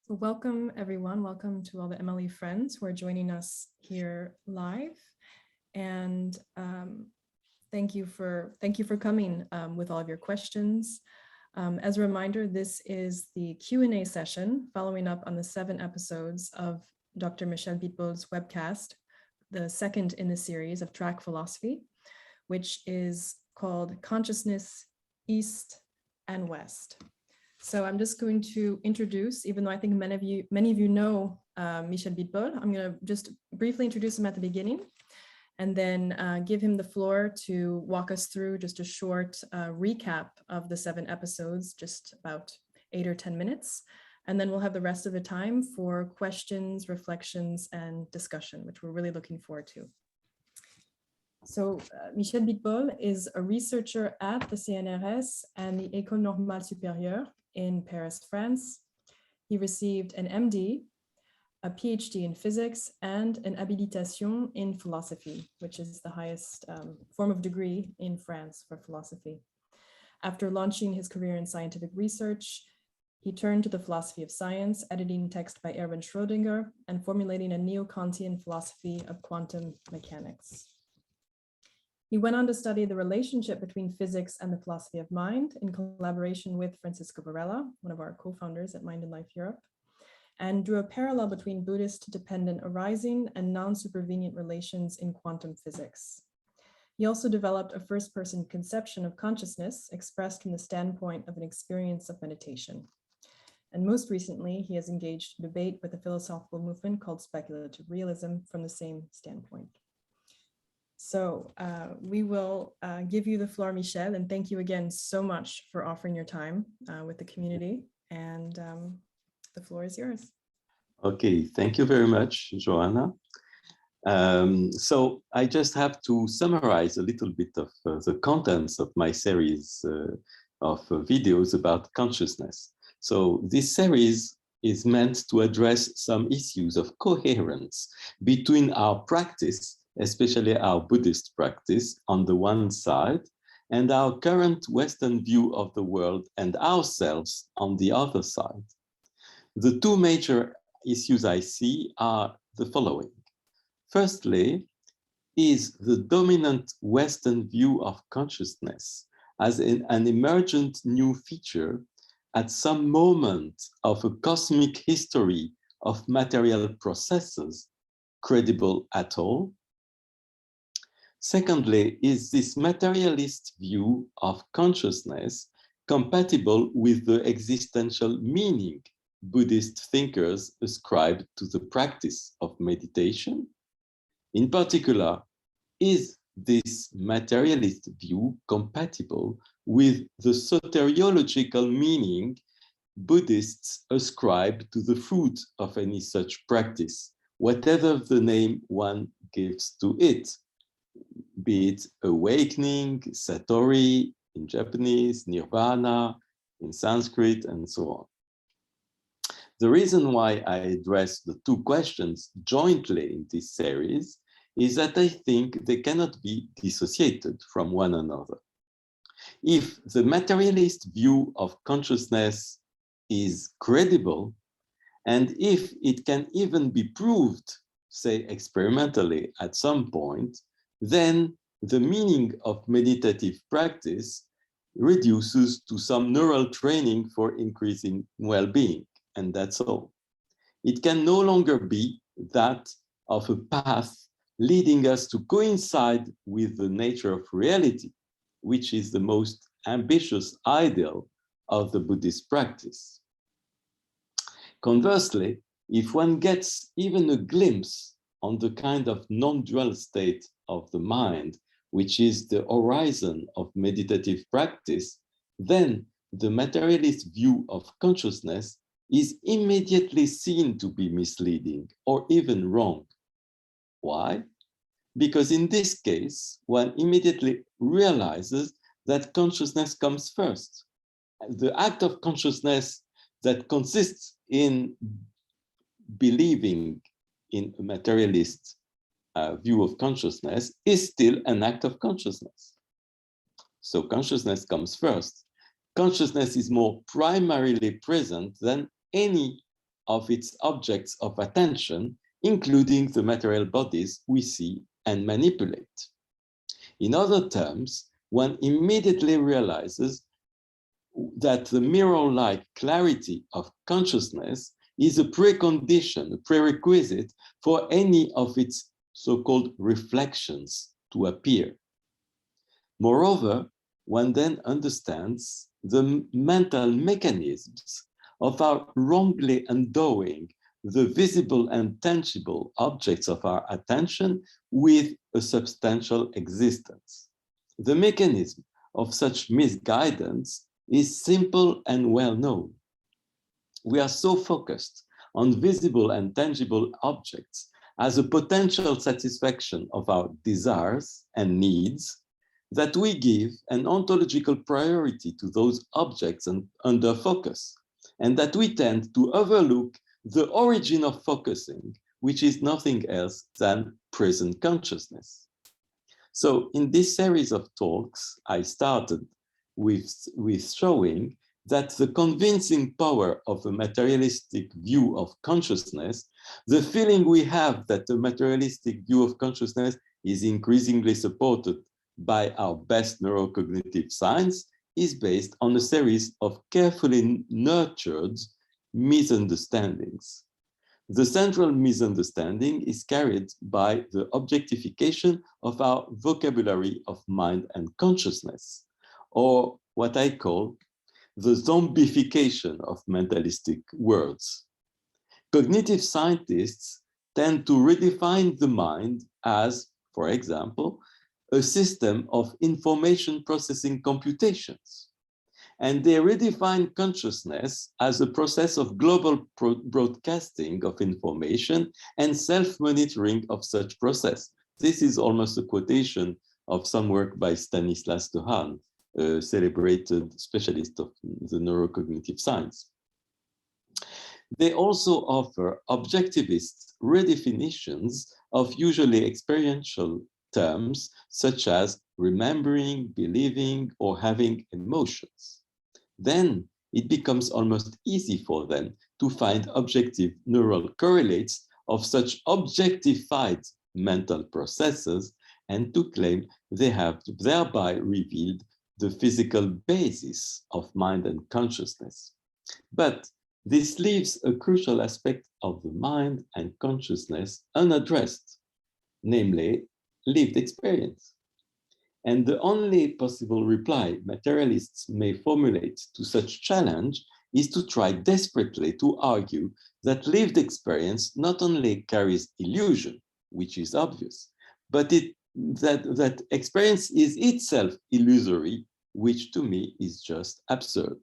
Welcome, everyone. Welcome to all the MLE friends who are joining us here live. And thank you for coming with all of your questions. As a reminder, this is the Q&A session following up on the 7 episodes of Dr. Michel Bitbol's webcast, the second in the series of Track Philosophy, which is called Consciousness East and West. So I'm just going to introduce, even though I think many of you know Michel Bitbol, I'm going to just briefly introduce him at the beginning and then give him the floor to walk us through just a short recap of the 7 episodes, just about 8 or 10 minutes. And then we'll have the rest of the time for questions, reflections, and discussion, which we're really looking forward to. So Michel Bitbol is a researcher at the CNRS and the École Normale Supérieure in Paris, France. He received an MD, a PhD in physics, and an habilitation in philosophy, which is the highest form of degree in France for philosophy. After launching his career in scientific research, he turned to the philosophy of science, editing text by Erwin Schrödinger and formulating a neo-Kantian philosophy of quantum mechanics. He went on to study the relationship between physics and the philosophy of mind in collaboration with Francisco Varela, one of our co-founders at Mind and Life Europe, and drew a parallel between Buddhist dependent arising and non-supervenient relations in quantum physics. He also developed a first-person conception of consciousness expressed from the standpoint of an experience of meditation. And most recently, he has engaged in debate with a philosophical movement called speculative realism from the same standpoint. So we will give you the floor, Michel, and thank you again so much for offering your time with the community. And the floor is yours. Okay, thank you very much, Joanna. So I just have to summarize a little bit of the contents of my series of videos about consciousness. So this series is meant to address some issues of coherence between our practice, especially our Buddhist practice on the one side, and our current Western view of the world and ourselves on the other side. The 2 major issues I see are the following. Firstly, is the dominant Western view of consciousness as an emergent new feature at some moment of a cosmic history of material processes credible at all? Secondly, is this materialist view of consciousness compatible with the existential meaning Buddhist thinkers ascribe to the practice of meditation? In particular, is this materialist view compatible with the soteriological meaning Buddhists ascribe to the fruit of any such practice, whatever the name one gives to it? Be it awakening, satori in Japanese, nirvana in Sanskrit, and so on. The reason why I address the 2 questions jointly in this series is that I think they cannot be dissociated from one another. If the materialist view of consciousness is credible, and if it can even be proved, say experimentally at some point, then the meaning of meditative practice reduces to some neural training for increasing well-being, and that's all. It can no longer be that of a path leading us to coincide with the nature of reality, which is the most ambitious ideal of the Buddhist practice. Conversely, if one gets even a glimpse on the kind of non-dual state of the mind, which is the horizon of meditative practice, then the materialist view of consciousness is immediately seen to be misleading or even wrong. Why? Because in this case, one immediately realizes that consciousness comes first. The act of consciousness that consists in believing in a materialist view of consciousness is still an act of consciousness. So consciousness comes first. Consciousness is more primarily present than any of its objects of attention, including the material bodies we see and manipulate. In other terms, one immediately realizes that the mirror-like clarity of consciousness is a precondition, a prerequisite for any of its so-called reflections to appear. Moreover, one then understands the mental mechanisms of our wrongly endowing the visible and tangible objects of our attention with a substantial existence. The mechanism of such misguidance is simple and well known. We are so focused on visible and tangible objects as a potential satisfaction of our desires and needs that we give an ontological priority to those objects under focus, and that we tend to overlook the origin of focusing, which is nothing else than present consciousness. So in this series of talks, I started with showing that the convincing power of a materialistic view of consciousness, the feeling we have that the materialistic view of consciousness is increasingly supported by our best neurocognitive science, is based on a series of carefully nurtured misunderstandings. The central misunderstanding is carried by the objectification of our vocabulary of mind and consciousness, or what I call the zombification of mentalistic words. Cognitive scientists tend to redefine the mind as, for example, a system of information processing computations. And they redefine consciousness as a process of global broadcasting of information and self-monitoring of such process. This is almost a quotation of some work by Stanislas Dehaene, a celebrated specialist of the neurocognitive science. They also offer objectivist redefinitions of usually experiential terms such as remembering, believing, or having emotions. Then it becomes almost easy for them to find objective neural correlates of such objectified mental processes and to claim they have thereby revealed the physical basis of mind and consciousness. But this leaves a crucial aspect of the mind and consciousness unaddressed, namely lived experience. And the only possible reply materialists may formulate to such challenge is to try desperately to argue that lived experience not only carries illusion, which is obvious, but that experience is itself illusory, which to me is just absurd.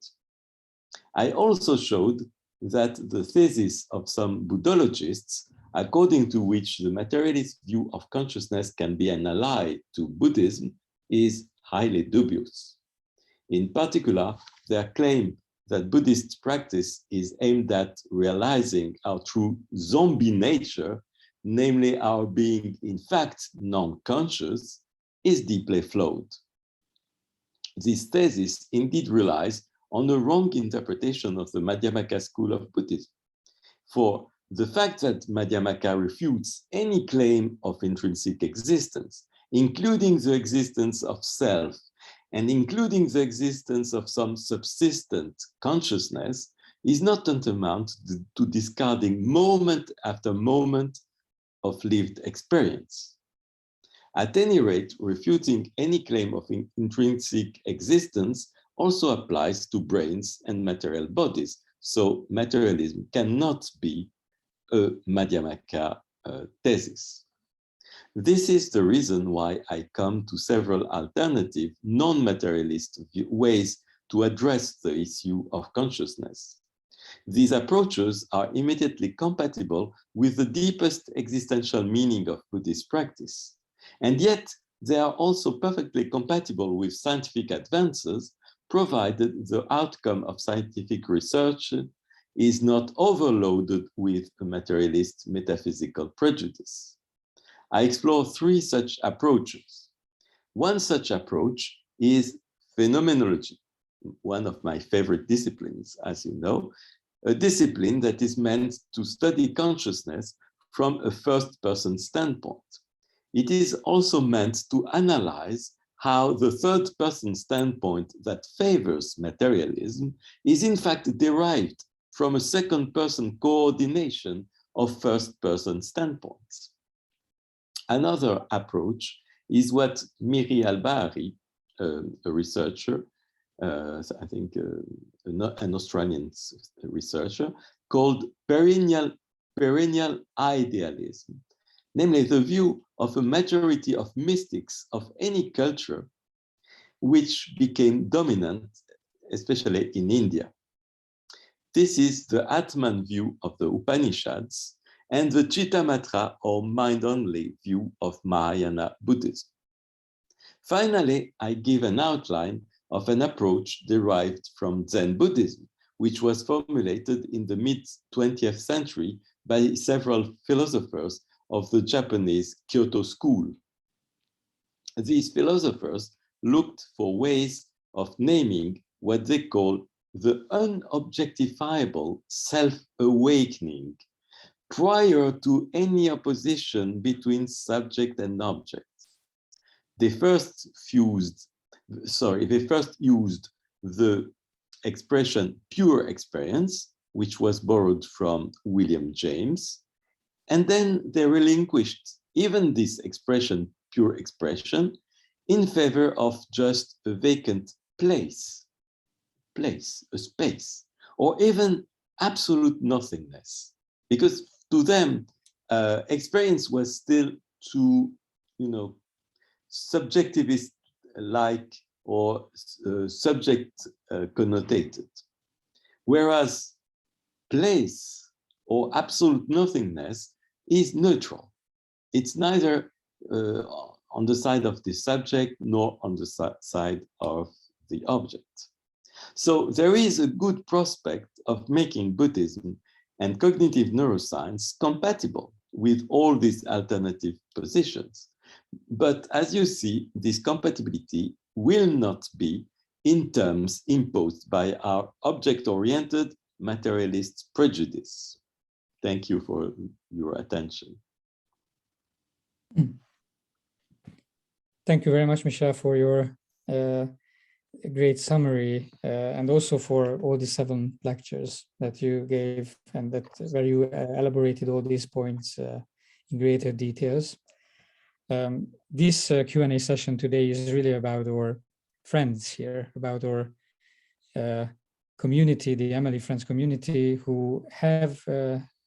I also showed that the thesis of some Buddhologists, according to which the materialist view of consciousness can be an ally to Buddhism, is highly dubious. In particular, their claim that Buddhist practice is aimed at realizing our true zombie nature, namely our being in fact non-conscious, is deeply flawed. This thesis indeed relies on a wrong interpretation of the Madhyamaka school of Buddhism. For the fact that Madhyamaka refutes any claim of intrinsic existence, including the existence of self, and including the existence of some subsistent consciousness, is not tantamount to discarding moment after moment of lived experience. At any rate, refuting any claim of intrinsic existence also applies to brains and material bodies. So materialism cannot be a Madhyamaka thesis. This is the reason why I come to several alternative non-materialist ways to address the issue of consciousness. These approaches are immediately compatible with the deepest existential meaning of Buddhist practice. And yet, they are also perfectly compatible with scientific advances, provided the outcome of scientific research is not overloaded with a materialist metaphysical prejudice. I explore three such approaches. One such approach is phenomenology, one of my favorite disciplines, as you know, a discipline that is meant to study consciousness from a first-person standpoint. It is also meant to analyze how the third-person standpoint that favors materialism is in fact derived from a second-person coordination of first-person standpoints. Another approach is what Miri Albari, a researcher, I think an Australian researcher, called perennial idealism, namely the view of a majority of mystics of any culture which became dominant, especially in India. This is the Atman view of the Upanishads and the Chittamatra or mind-only view of Mahayana Buddhism. Finally, I give an outline of an approach derived from Zen Buddhism, which was formulated in the mid-20th century by several philosophers of the Japanese Kyoto school. These philosophers looked for ways of naming what they call the unobjectifiable self-awakening prior to any opposition between subject and object. They first used the expression pure experience, which was borrowed from William James, and then they relinquished even this expression, pure expression, in favor of just a vacant place, a space, or even absolute nothingness. Because to them, experience was still too, subjectivist-like or subject connotated. Whereas place or absolute nothingness is neutral. It's neither on the side of the subject nor on the side of the object. So there is a good prospect of making Buddhism and cognitive neuroscience compatible with all these alternative positions. But as you see, this compatibility will not be in terms imposed by our object-oriented materialist prejudice. Thank you for your attention. Thank you very much, Michel, for your great summary and also for all the 7 lectures that you gave and that where you elaborated all these points in greater details. This Q&A session today is really about our friends here, about our community, the Emily Friends community, who have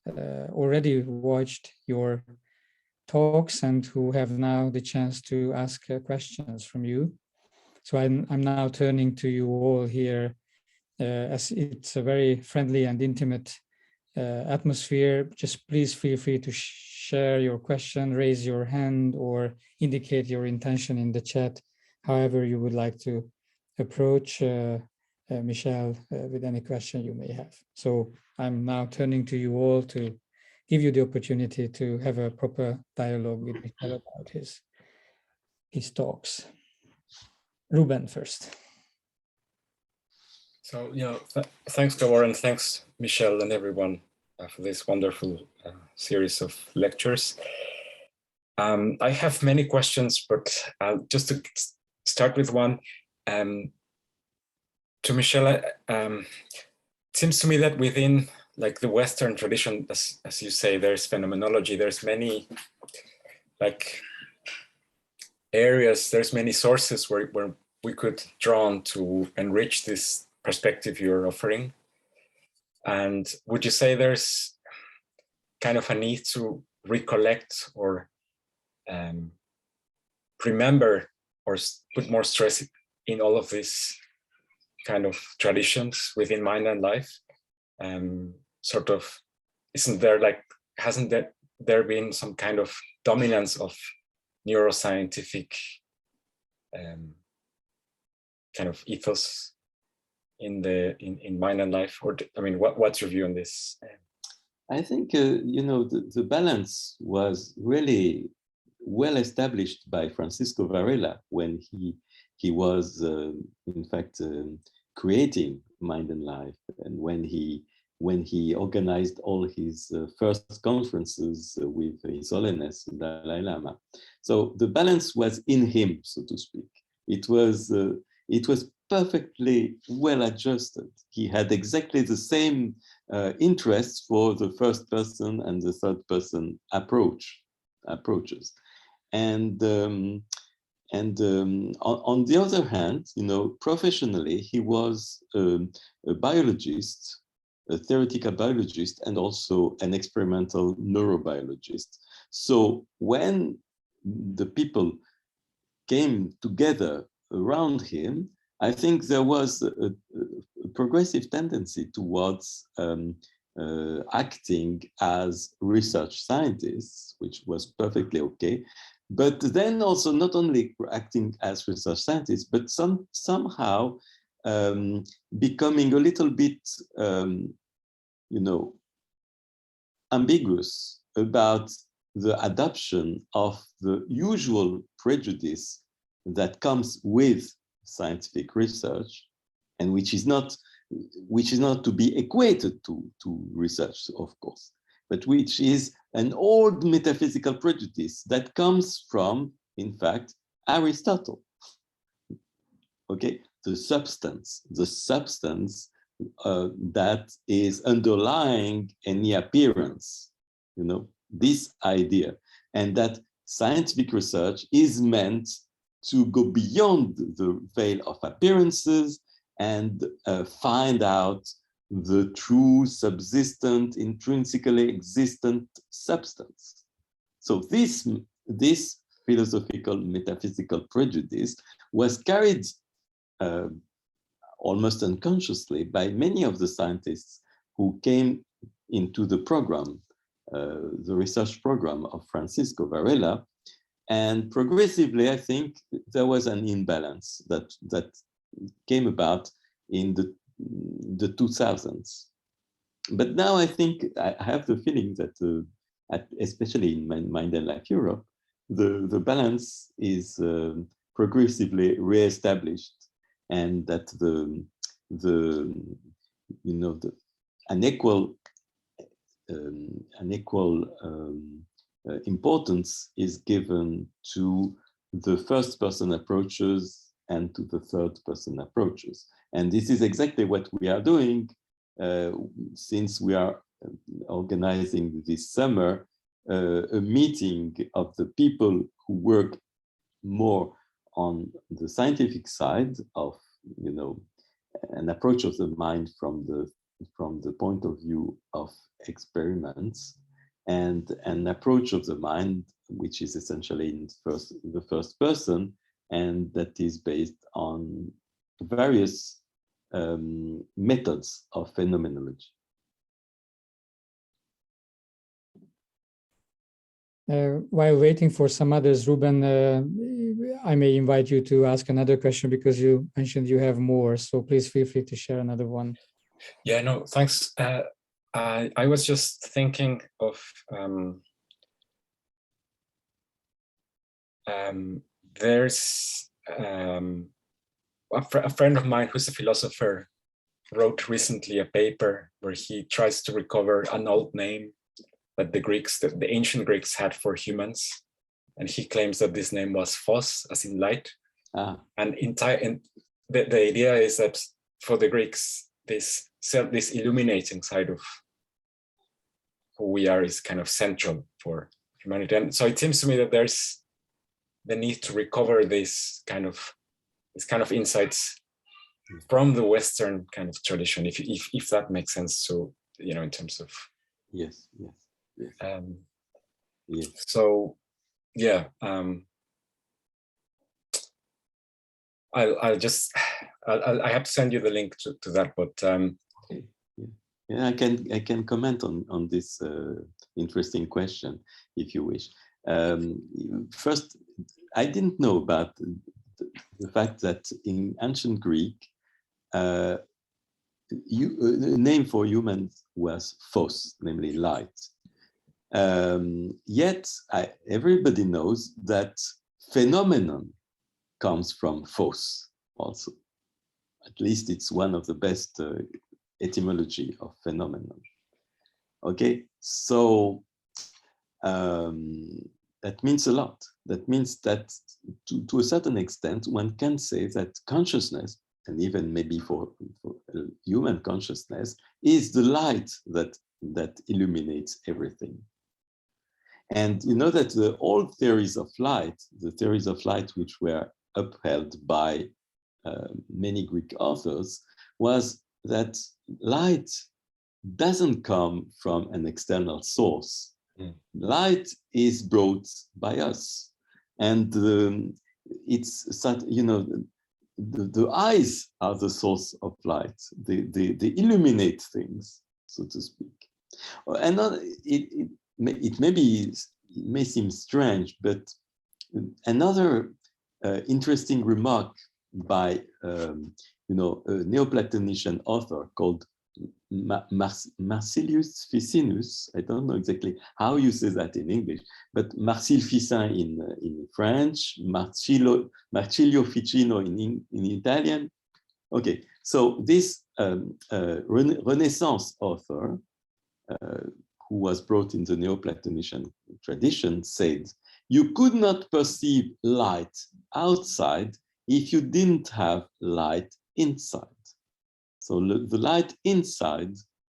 already watched your talks and who have now the chance to ask questions from you. So I'm now turning to you all here as it's a very friendly and intimate atmosphere. Just please feel free to share your question, raise your hand, or indicate your intention in the chat, however you would like to approach Michel with any question you may have. So I'm now turning to you all to give you the opportunity to have a proper dialogue with Michel about his talks. Ruben first. So, thanks, Gabor, and thanks, Michel, and everyone for this wonderful series of lectures. I have many questions, but just to start with one, to Michel, it seems to me that within like the Western tradition, as you say, there's phenomenology, there's many like areas, there's many sources where we could draw on to enrich this perspective you're offering. And would you say there's kind of a need to recollect or remember or put more stress in all of these kind of traditions within mind and life? Sort of, isn't there like, hasn't there been some kind of dominance of neuroscientific kind of ethos in mind and life? Or I mean, what's your view on this? I think the balance was really well established by Francisco Varela when he was in fact creating Mind and Life, and when he when he organized all his first conferences with His Holiness Dalai Lama. So the balance was in him, so to speak. It was perfectly well adjusted. He had exactly the same interests for the first person and the third person approaches. And on the other hand, professionally, he was a biologist, a theoretical biologist, and also an experimental neurobiologist. So when the people came together around him, I think there was a progressive tendency towards acting as research scientists, which was perfectly okay. But then also not only acting as research scientists, but somehow becoming a little bit, ambiguous about the adoption of the usual prejudice that comes with scientific research, and which is not to be equated to research, of course, but which is an old metaphysical prejudice that comes from, in fact, Aristotle. Okay, the substance that is underlying any appearance, this idea, and that scientific research is meant to go beyond the veil of appearances and find out the true subsistent, intrinsically existent substance. So this philosophical metaphysical prejudice was carried almost unconsciously by many of the scientists who came into the program, the research program of Francisco Varela. And progressively, I think there was an imbalance that came about in the 2000s. But now I think I have the feeling that, especially in Mind and Life Europe, the balance is progressively reestablished, and that an equal importance is given to the first person approaches and to the third person approaches. And this is exactly what we are doing since we are organizing this summer a meeting of the people who work more on the scientific side of, an approach of the mind from the point of view of experiments, and an approach of the mind which is essentially in the first person, and that is based on various methods of phenomenology. While waiting for some others, Ruben, I may invite you to ask another question because you mentioned you have more. So please feel free to share another one. Yeah, no, thanks. I was just thinking of there's a friend of mine who's a philosopher wrote recently a paper where he tries to recover an old name that the ancient Greeks had for humans, and he claims that this name was phos, as in light. And the idea is that for the Greeks, this illuminating side of who we are is kind of central for humanity. And so it seems to me that there's the need to recover this kind of insights from the Western kind of tradition, if that makes sense. So, in terms of yes. Yes. So yeah, I have to send you the link to that, but okay. Yeah, I can comment on this interesting question if you wish. First, I didn't know about the fact that in ancient Greek, the name for humans was phos, namely light. Yet everybody knows that phenomenon comes from phos also. At least it's one of the best etymology of phenomenon. Okay, so that means a lot. That means that to a certain extent, one can say that consciousness, and even maybe for human consciousness, is the light that illuminates everything. And you know that the old theories of light, the theories of light which were upheld by many Greek authors, was that light doesn't come from an external source. Light is brought by us, and it's such, you know, the eyes are the source of light. They illuminate things, so to speak. And it may seem strange, but another interesting remark by you know, a Neoplatonician author called Marcilius Ficinus. I don't know exactly how you say that in English, but Marcil Ficin in French, Marcilio Ficino in Italian. Okay, so this Renaissance author, who was brought in the Neoplatonician tradition, said, you could not perceive light outside if you didn't have light inside. So the light inside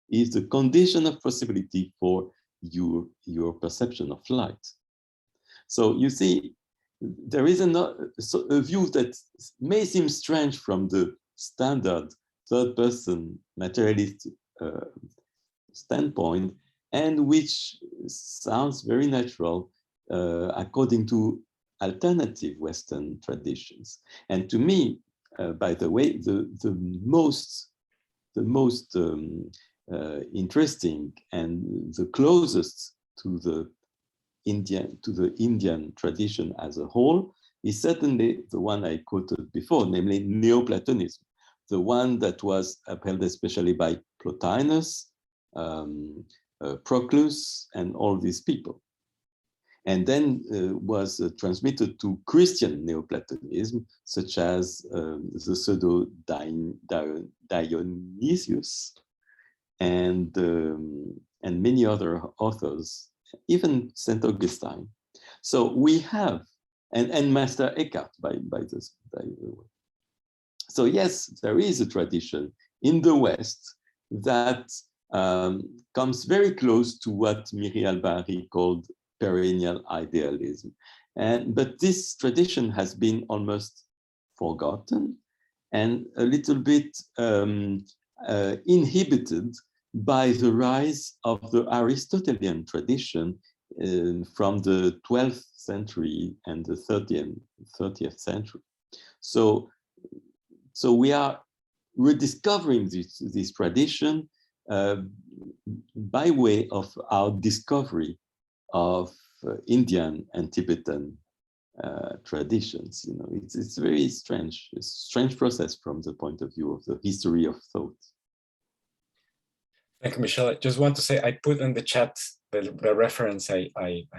is the condition of possibility for your perception of light. So you see, there is a view that may seem strange from the standard third-person materialist standpoint, and which sounds very natural according to alternative Western traditions. And to me, by the way, the most interesting and the closest to the Indian tradition as a whole is certainly the one I quoted before, namely Neoplatonism, the one that was upheld especially by Plotinus, Proclus, and all these people. And then was transmitted to Christian Neoplatonism, such as the Pseudo-Dionysius and many other authors, even St. Augustine. So we have, and Master Eckhart, by the way. So yes, there is a tradition in the West that comes very close to what Michel called perennial idealism. But this tradition has been almost forgotten and a little bit inhibited by the rise of the Aristotelian tradition from the 12th century and the 30th century. So we are rediscovering this tradition by way of our discovery of Indian and Tibetan traditions. You know, it's very strange, a strange process from the point of view of the history of thought. Thank you, Michel. I just want to say I put in the chat the reference I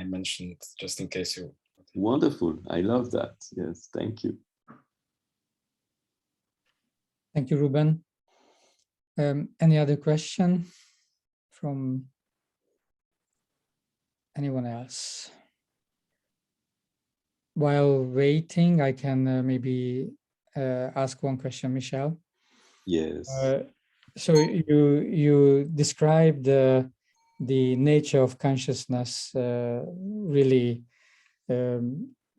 mentioned, just in case you. Wonderful. I love that. Yes, thank you. Thank you, Ruben. Any other question from anyone else? While waiting, I can maybe ask one question, Michel. Yes. So you described the nature of consciousness really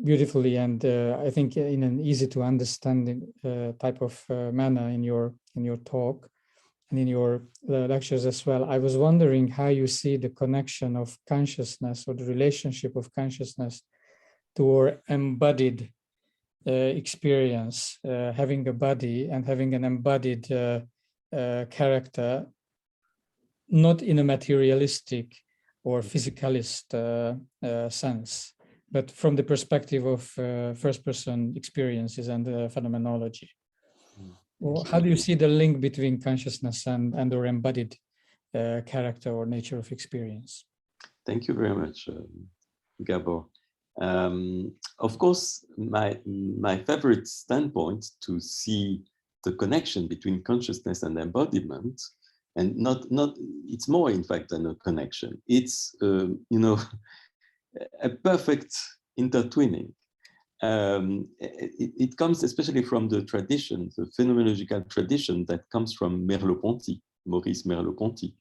beautifully, and I think in an easy to understand type of manner in your talk and in your lectures as well. I was wondering how you see the connection of consciousness or the relationship of consciousness to our embodied experience, having a body and having an embodied character, not in a materialistic or physicalist sense, but from the perspective of first-person experiences and phenomenology. Well, how do you see the link between consciousness and our embodied character or nature of experience? Thank you very much, Gabor. Of course, my favorite standpoint to see the connection between consciousness and embodiment And not it's more, in fact, than a connection. It's you know, a perfect intertwining. It comes especially from the tradition, the phenomenological tradition that comes from Merleau-Ponty, Maurice Merleau-Ponty,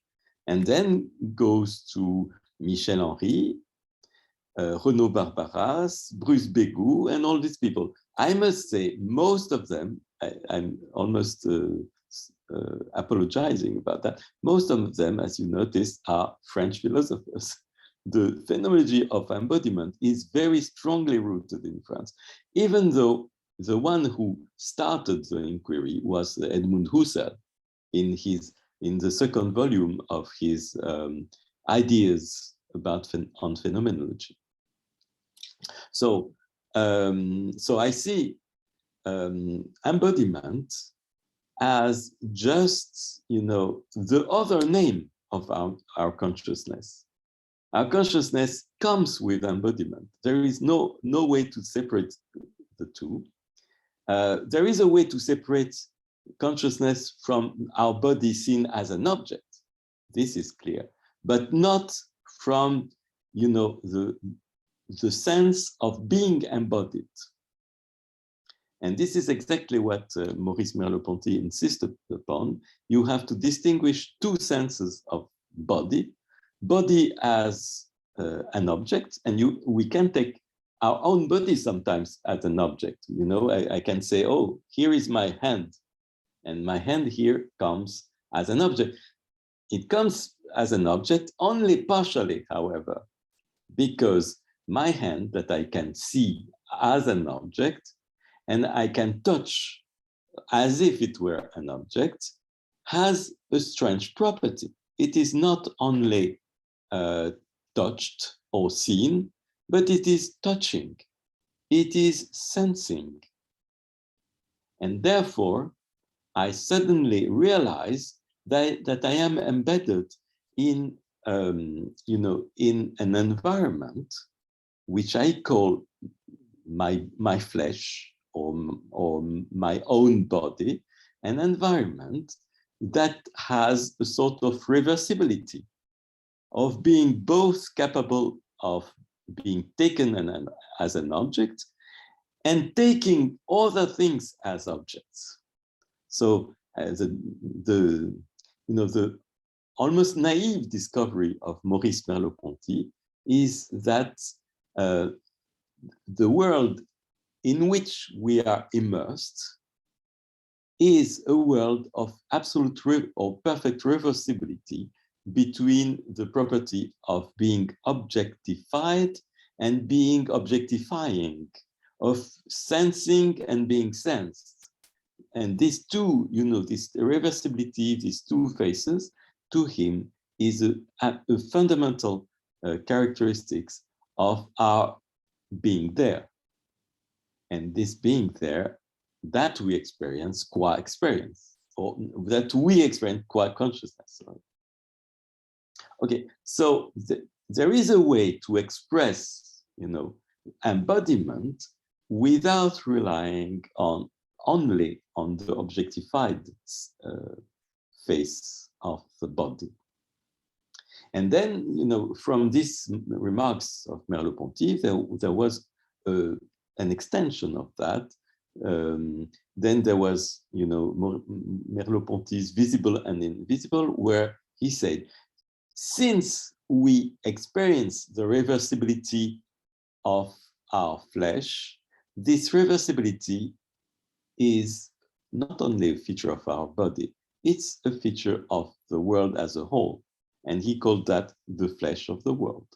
and then goes to Michel Henry, Renaud Barbaras, Bruce Bégou, and all these people. I must say, most of them, I'm almost apologizing about that, most of them, as you noticed, are French philosophers. The phenomenology of embodiment is very strongly rooted in France, even though the one who started the inquiry was Edmund Husserl in the second volume of his ideas about on phenomenology. So, so I see embodiment as just, you know, the other name of our consciousness. Our consciousness comes with embodiment. There is no way to separate the two. There is a way to separate consciousness from our body seen as an object. This is clear, but not from, you know, the sense of being embodied. And this is exactly what Maurice Merleau-Ponty insisted upon. You have to distinguish two senses of body. Body as an object, and we can take our own body sometimes as an object. You know, I can say, oh, here is my hand, and my hand here comes as an object. It comes as an object only partially, however, because my hand that I can see as an object and I can touch as if it were an object has a strange property. It is not only touched or seen, but it is touching, it is sensing. And therefore, I suddenly realize that I am embedded in, you know, in an environment which I call my flesh or my own body, an environment that has a sort of reversibility, of being both capable of being taken as an object and taking other things as objects. So the almost naive discovery of Maurice Merleau-Ponty is that the world in which we are immersed is a world of absolute or perfect reversibility between the property of being objectified and being objectifying, of sensing and being sensed. And these two, you know, this reversibility, these two faces, to him is a fundamental characteristics of our being there. And this being there, that we experience qua experience, or that we experience qua consciousness. Right? Okay, so there is a way to express, you know, embodiment without relying only on the objectified face of the body. And then, you know, from these remarks of Merleau-Ponty, there was an extension of that. Then there was, you know, Merleau-Ponty's Visible and Invisible, where he said, since we experience the reversibility of our flesh, this reversibility is not only a feature of our body, it's a feature of the world as a whole. And he called that the flesh of the world.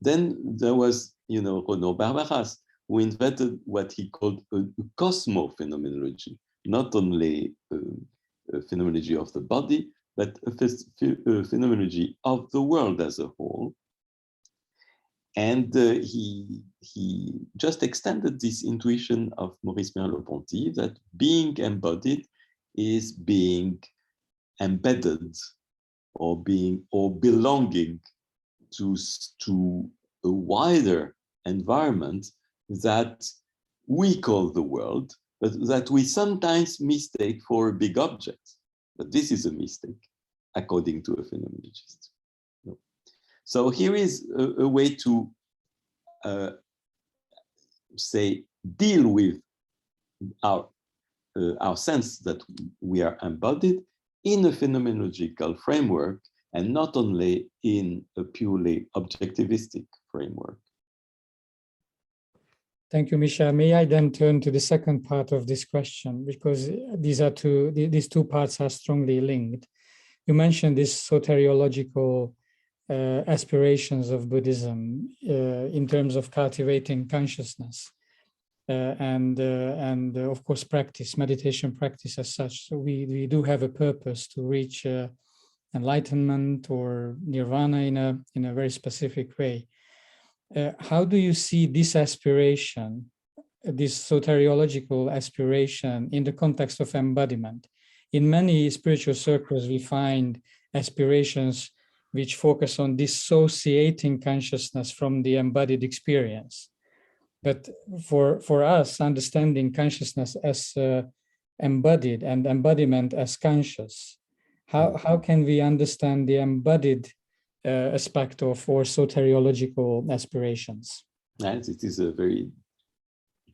Then there was, you know, Renaud Barbaras, who invented what he called a cosmo-phenomenology, not only a phenomenology of the body, but a phenomenology of the world as a whole. And he just extended this intuition of Maurice Merleau-Ponty that being embodied is being embedded or belonging to a wider environment that we call the world, but that we sometimes mistake for a big object. But this is a mistake. according to a phenomenologist. No. So here is a way to say deal with our sense that we are embodied in a phenomenological framework and not only in a purely objectivistic framework. Thank you, Michel. May I then turn to the second part of this question, because these two parts are strongly linked. You mentioned these soteriological aspirations of Buddhism in terms of cultivating consciousness and of course practice, meditation practice as such. So we do have a purpose to reach enlightenment or nirvana in a very specific way. How do you see this aspiration, this soteriological aspiration, in the context of embodiment? In many spiritual circles, we find aspirations which focus on dissociating consciousness from the embodied experience. But for us, understanding consciousness as embodied and embodiment as conscious, how can we understand the embodied aspect of or soteriological aspirations? Yes, it is a very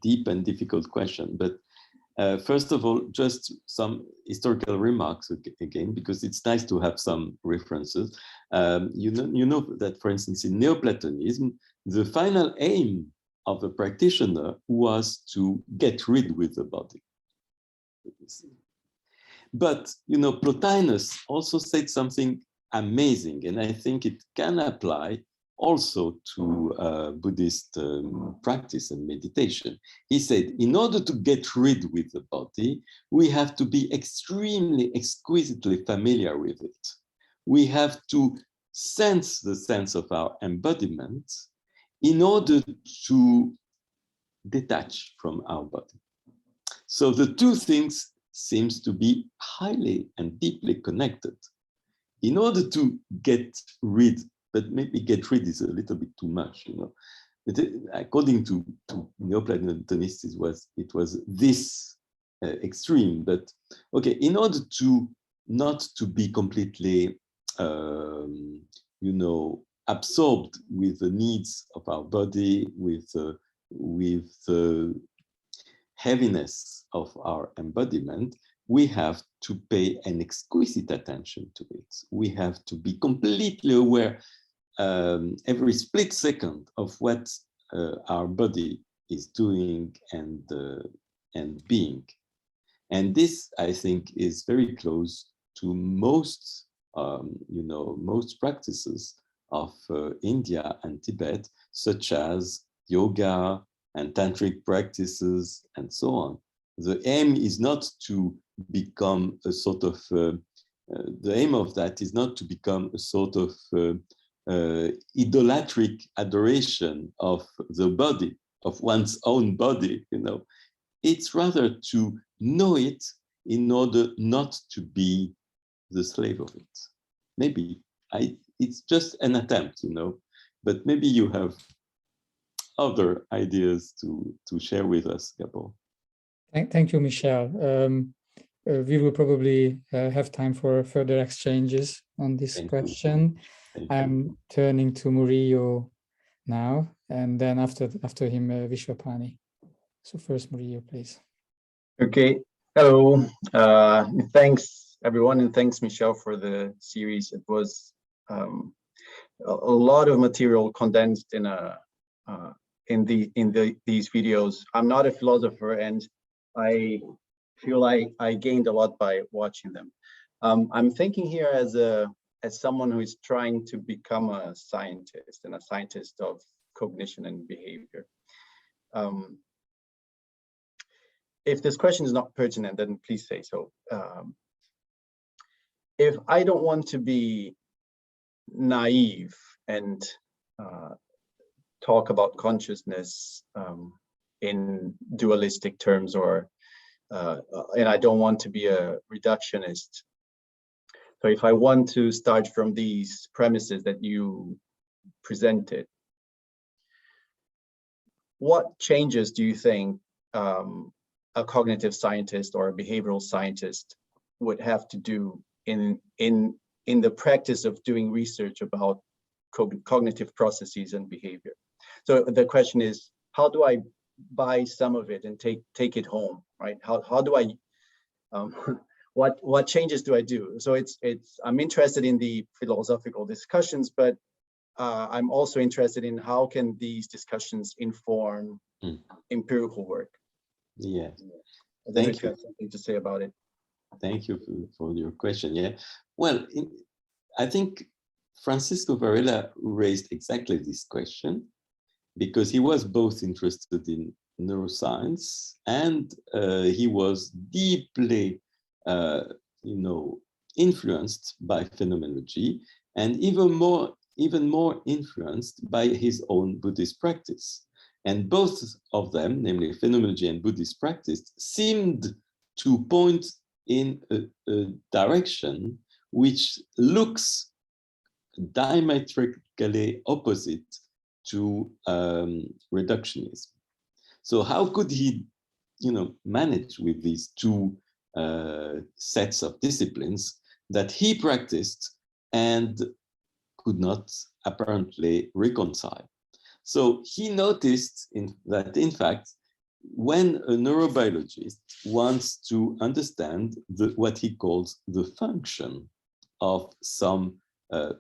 deep and difficult question. But first of all, just some historical remarks again, because it's nice to have some references. You know that, for instance, in Neoplatonism, the final aim of the practitioner was to get rid with the body. But, Plotinus also said something amazing, and I think it can apply also to Buddhist practice and meditation. He said, in order to get rid with the body, we have to be exquisitely familiar with it. We have to sense the sense of our embodiment in order to detach from our body. So the two things seems to be highly and deeply connected. In order to get rid, but maybe get rid is a little bit too much, But according to Neoplatonists, it was this extreme. But okay, in order to not to be completely, absorbed with the needs of our body, with the heaviness of our embodiment, we have to pay an exquisite attention to it. We have to be completely aware every split second of what our body is doing and being. And this, I think, is very close to most, most practices of India and Tibet, such as yoga and tantric practices and so on. The aim is not to become a sort of, the aim of that is not to become a sort of idolatric adoration of the body, of one's own body, It's rather to know it in order not to be the slave of it. Maybe it's just an attempt, but maybe you have other ideas to share with us, Gabor. Thank you, Michel. We will probably have time for further exchanges on this question. I'm turning to Murillo now, and then after him, Vishwapani. So first, Murillo, please. Okay. Hello. Thanks, everyone, and thanks, Michel, for the series. It was a lot of material condensed in these videos. I'm not a philosopher, and I feel like I gained a lot by watching them. I'm thinking here as someone who is trying to become a scientist, and a scientist of cognition and behavior. If this question is not pertinent, then please say so. If I don't want to be naive and talk about consciousness in dualistic terms, and I don't want to be a reductionist. So if I want to start from these premises that you presented, what changes do you think a cognitive scientist or a behavioral scientist would have to do in in the practice of doing research about cognitive processes and behavior. So the question is, how do I buy some of it and take it home, right? How do I, what changes do I do? So I'm interested in the philosophical discussions, but I'm also interested in how can these discussions inform empirical work. Yeah. Thank you. Have something to say about it. Thank you for your question. Yeah. Well, I think Francisco Varela raised exactly this question because he was both interested in neuroscience and he was deeply, influenced by phenomenology, and even more influenced by his own Buddhist practice. And both of them, namely phenomenology and Buddhist practice, seemed to point in a direction which looks diametrically opposite to reductionism. So how could he, manage with these two sets of disciplines that he practiced and could not apparently reconcile? So he noticed that, in fact, when a neurobiologist wants to understand what he calls the function of some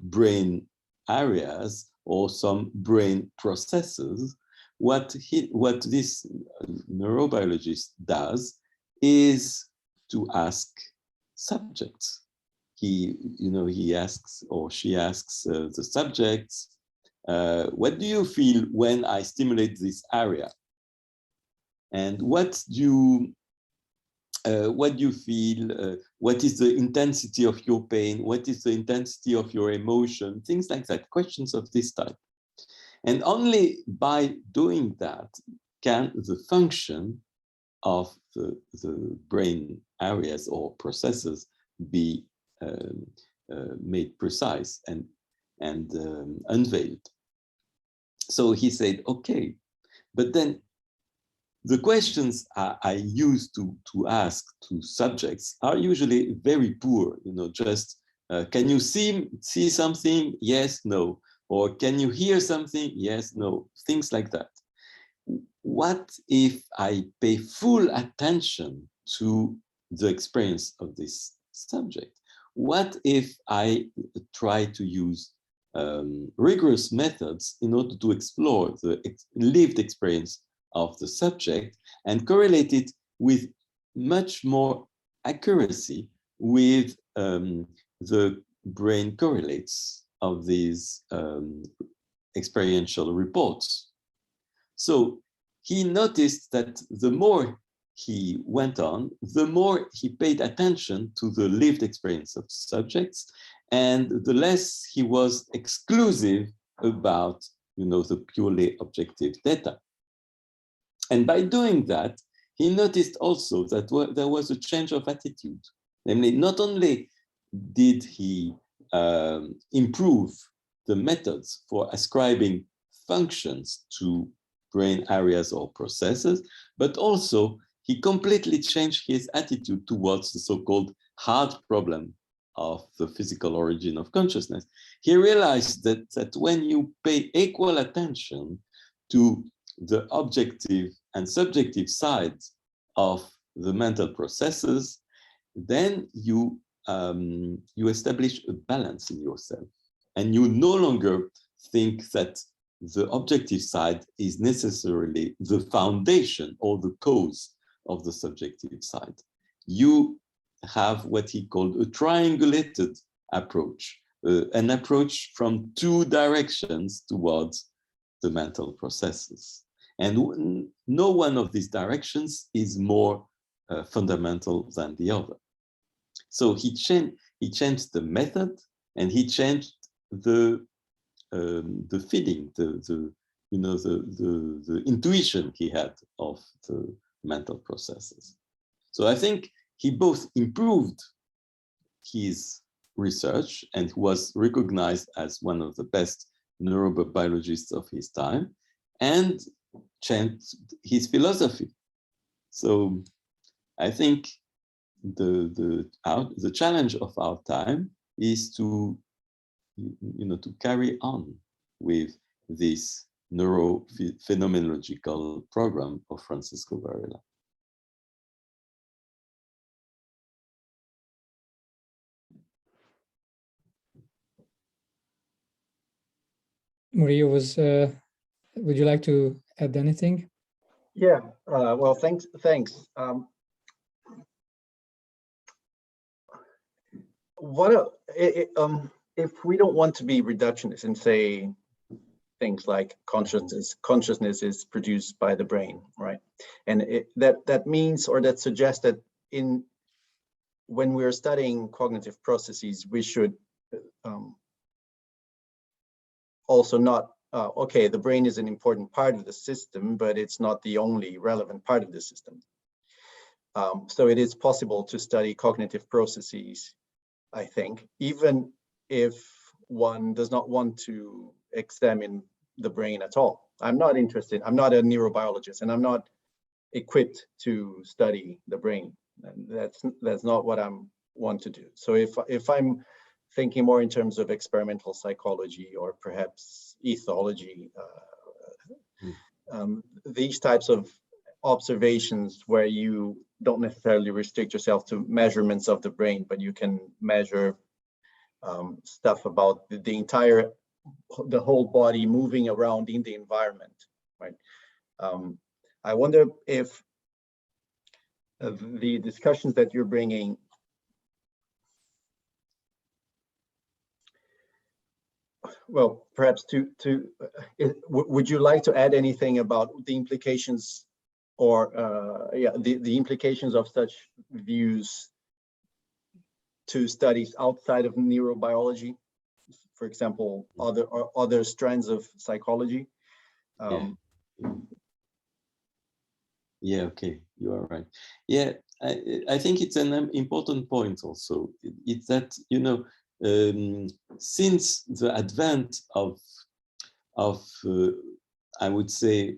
brain areas or some brain processes, what this neurobiologist does is to ask subjects. He asks, or she asks the subjects, what do you feel when I stimulate this area? And what do you feel? What is the intensity of your pain? What is the intensity of your emotion? Things like that, questions of this type. And only by doing that can the function of the brain areas or processes be made precise and unveiled. So he said, okay, but then the questions I used to ask to subjects are usually very poor, just can you see something? Yes, no. Or can you hear something? Yes, no. Things like that. What if I pay full attention to the experience of this subject? What if I try to use rigorous methods in order to explore the lived experience of the subject and correlate it with much more accuracy with the brain correlates of these experiential reports? So he noticed that the more he went on, the more he paid attention to the lived experience of subjects, and the less he was exclusive about, the purely objective data. And by doing that, he noticed also that there was a change of attitude. Namely, not only did he improve the methods for ascribing functions to brain areas or processes, but also he completely changed his attitude towards the so-called hard problem of the physical origin of consciousness. He realized that when you pay equal attention to the objective and subjective sides of the mental processes, then you establish a balance in yourself. And you no longer think that the objective side is necessarily the foundation or the cause of the subjective side. You have what he called a triangulated approach, an approach from two directions towards the mental processes. And no one of these directions is more fundamental than the other. So he changed the method, and he changed the feeling, the intuition he had of the mental processes. So I think he both improved his research and was recognized as one of the best neurobiologists of his time, and changed his philosophy. So I think the challenge of our time is to, to carry on with this neuro-phenomenological program of Francisco Varela. Murillo, would you like to add anything? Yeah, well, thanks. If we don't want to be reductionist and say things like consciousness is produced by the brain, right? And that means, or that suggests that when we're studying cognitive processes, we should also not, okay, the brain is an important part of the system, but it's not the only relevant part of the system. So it is possible to study cognitive processes, I think, even if one does not want to examine the brain at all. I'm not interested, I'm not a neurobiologist, and I'm not equipped to study the brain. And that's not what I want to do. So if I'm thinking more in terms of experimental psychology or perhaps ethology, these types of observations where you don't necessarily restrict yourself to measurements of the brain, but you can measure stuff about the whole body moving around in the environment, right? I wonder if the discussions that you're bringing well, perhaps would you like to add anything about the implications or the implications of such views to studies outside of neurobiology, for example, other strands of psychology? Yeah, okay, you are right. Yeah, I think it's an important point also. It's that, since the advent of I would say,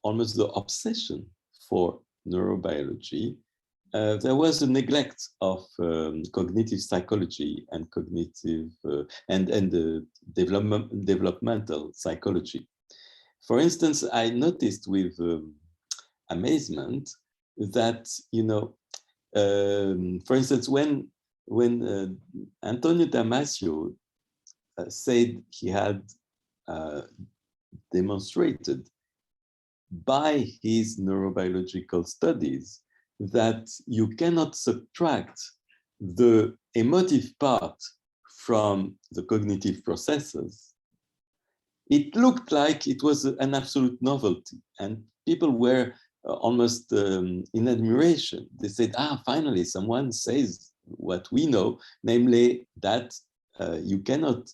almost the obsession for neurobiology, there was a neglect of cognitive psychology and cognitive and the developmental psychology. For instance, I noticed with amazement that, for instance, when Antonio Damasio said he had demonstrated by his neurobiological studies that you cannot subtract the emotive part from the cognitive processes, it looked like it was an absolute novelty, and people were almost in admiration. They said, finally, someone says what we know, namely that you cannot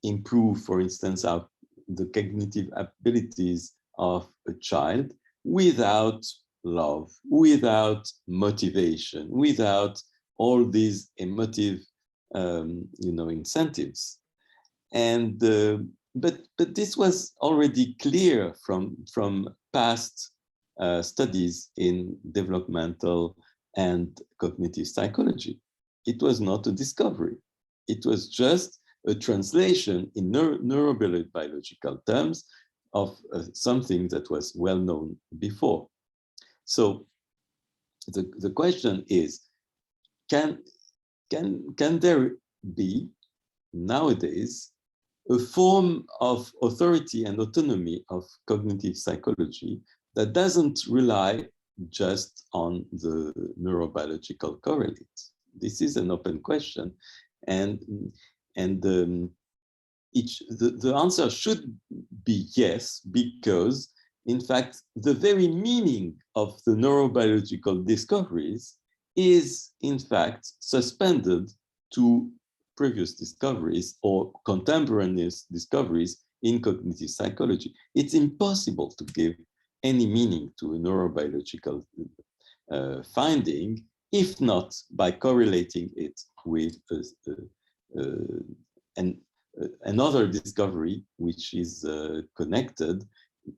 improve, for instance, the cognitive abilities of a child without love, without motivation, without all these emotive, incentives. And but this was already clear from past studies in developmental and cognitive psychology. It was not a discovery. It was just a translation in neurobiological terms of something that was well known before. So the question is, can there be nowadays a form of authority and autonomy of cognitive psychology that doesn't rely just on the neurobiological correlates? This is an open question, and the answer should be yes, because in fact the very meaning of the neurobiological discoveries is in fact suspended to previous discoveries or contemporaneous discoveries in cognitive psychology. It's impossible to give any meaning to a neurobiological finding if not by correlating it with another discovery which is connected,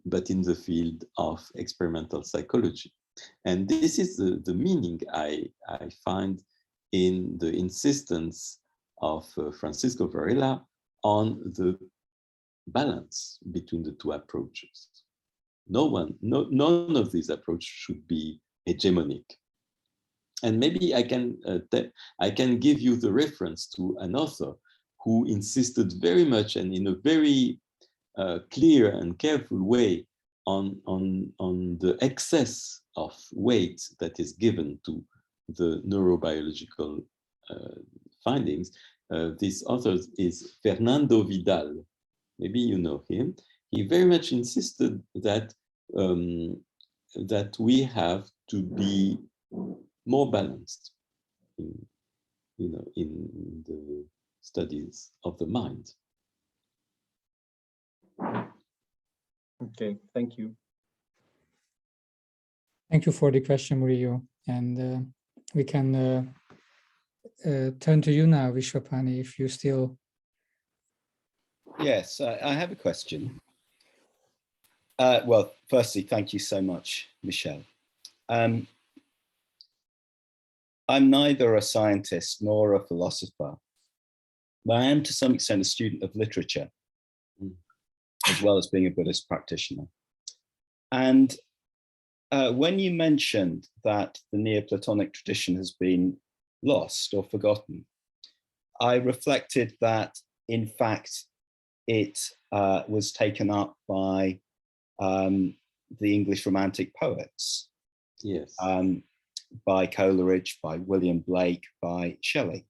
but in the field of experimental psychology. And this is the meaning I find in the insistence of Francisco Varela on the balance between the two approaches. None of these approaches should be hegemonic. And maybe I can give you the reference to an author who insisted very much and in a very clear and careful way on the excess of weight that is given to the neurobiological findings. This author is Fernando Vidal. Maybe you know him. He very much insisted that that we have to be more balanced in, in the studies of the mind. Okay, thank you. Thank you for the question, Murillo. And we can turn to you now, Vishwapani, if you still... Yes, I have a question. Well, firstly, thank you so much, Michel. I'm neither a scientist nor a philosopher, but I am to some extent a student of literature, as well as being a Buddhist practitioner. And when you mentioned that the Neoplatonic tradition has been lost or forgotten, I reflected that, in fact, it was taken up by the English Romantic poets. Yes. By Coleridge, by William Blake, by Shelley,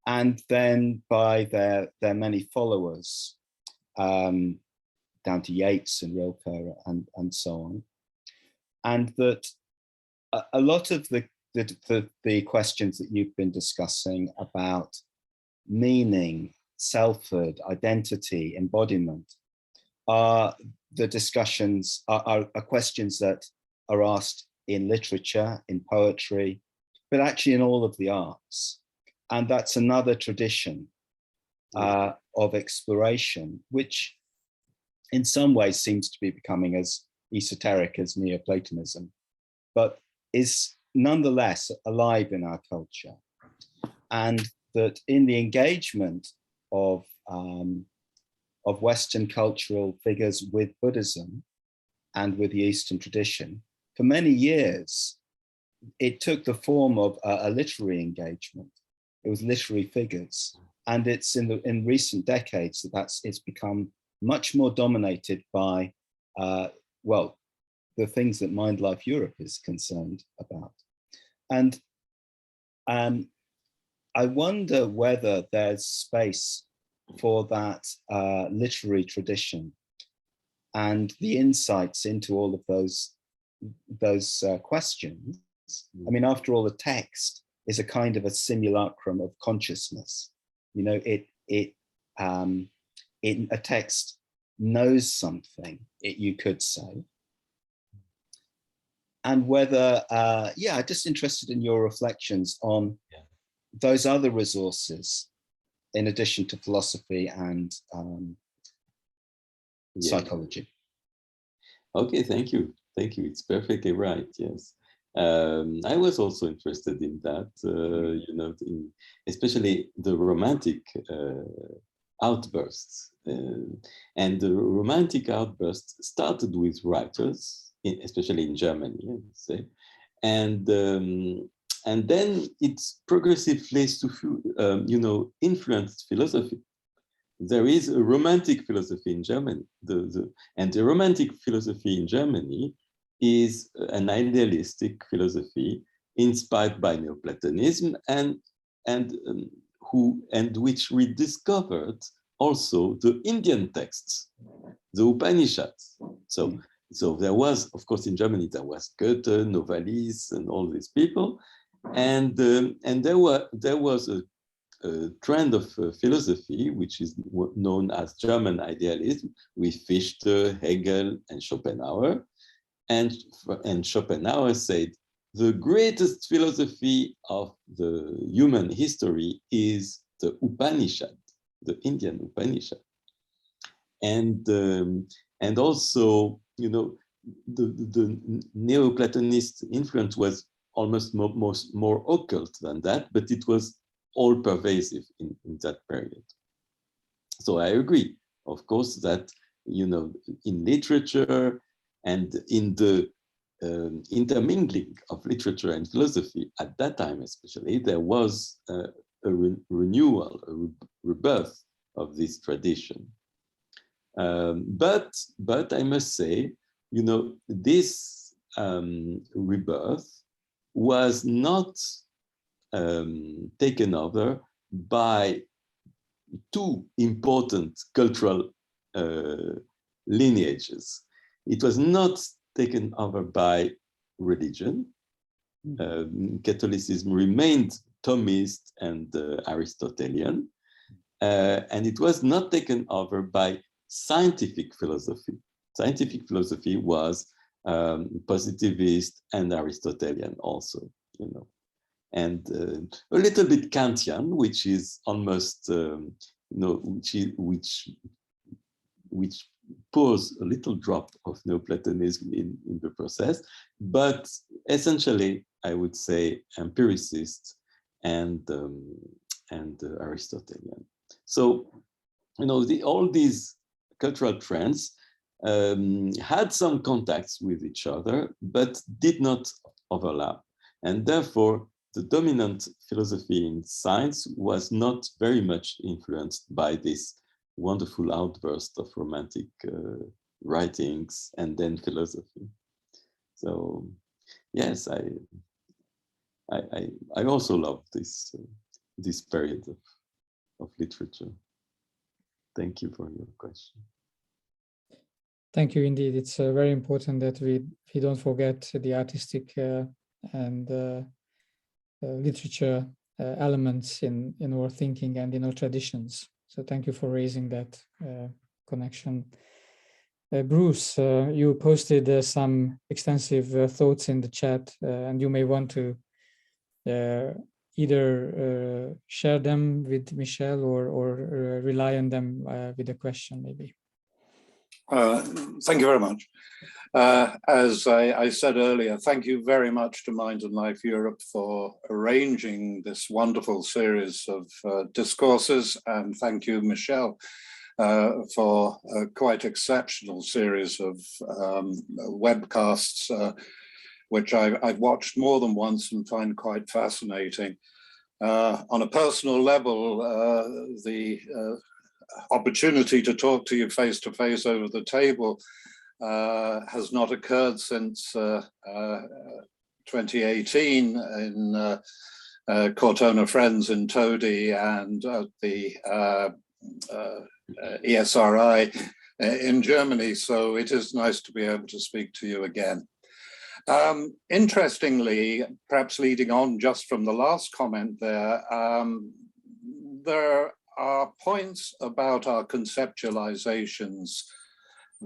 and then by their many followers, down to Yeats and Rilke and so on. And that a lot of the questions that you've been discussing about meaning, selfhood, identity, embodiment, are the discussions, are questions that are asked in literature, in poetry, but actually in all of the arts. And that's another tradition of exploration, which in some ways seems to be becoming as esoteric as Neoplatonism, but is nonetheless alive in our culture. And that in the engagement of Western cultural figures with Buddhism and with the Eastern tradition, for many years, it took the form of a literary engagement. It was literary figures. And it's in recent decades it's become much more dominated by, well, the things that Mind Life Europe is concerned about. And I wonder whether there's space for that literary tradition and the insights into all of those questions. I mean, after all, the text is a kind of a simulacrum of consciousness. You know, a text knows something, you could say. And whether, yeah, just interested in your reflections on those other resources, in addition to philosophy and psychology. Okay, thank you. Thank you. It's perfectly right. Yes. I was also interested in that, you know, especially the romantic outbursts. And the romantic outbursts started with writers, especially in Germany, I would say. And then it's progressively, you know, influenced philosophy. There is a romantic philosophy in Germany, and the romantic philosophy in Germany is an idealistic philosophy inspired by Neoplatonism and which rediscovered also the Indian texts, the Upanishads. So there was, of course, in Germany there was Goethe, Novalis, and all these people, and there was a trend of philosophy, which is known as German idealism, with Fichte, Hegel, and Schopenhauer. And Schopenhauer said, the greatest philosophy of the human history is the Upanishad, the Indian Upanishad. And also, you know, the Neoplatonist influence was almost more occult than that, but it was all pervasive in that period. So I agree, of course, that, you know, in literature and in the intermingling of literature and philosophy at that time, especially, there was a renewal, a rebirth of this tradition. But I must say, you know, this rebirth was not taken over by two important cultural lineages. It was not taken over by religion. Catholicism remained Thomist and Aristotelian, and it was not taken over by scientific philosophy. Scientific philosophy was positivist and Aristotelian also, you know, and a little bit Kantian, which is almost, you know, which pours a little drop of Neoplatonism in the process, but essentially, I would say empiricist and Aristotelian. So, you know, all these cultural trends had some contacts with each other, but did not overlap. And therefore, the dominant philosophy in science was not very much influenced by this wonderful outburst of romantic writings and then philosophy. So, yes, I also love this this period of literature. Thank you for your question. Thank you indeed. It's very important that we don't forget the artistic and literature elements in our thinking and in our traditions. So thank you for raising that connection. Bruce, you posted some extensive thoughts in the chat, and you may want to either share them with Michel or rely on them with a question, maybe. Thank you very much. As I said earlier, thank you very much to Mind and Life Europe for arranging this wonderful series of discourses, and thank you, Michel, for a quite exceptional series of webcasts, which I've watched more than once and find quite fascinating. On a personal level, the opportunity to talk to you face to face over the table has not occurred since 2018 in Cortona Friends in Todi and the ESRI in Germany. So it is nice to be able to speak to you again. Interestingly, perhaps leading on just from the last comment there are points about our conceptualizations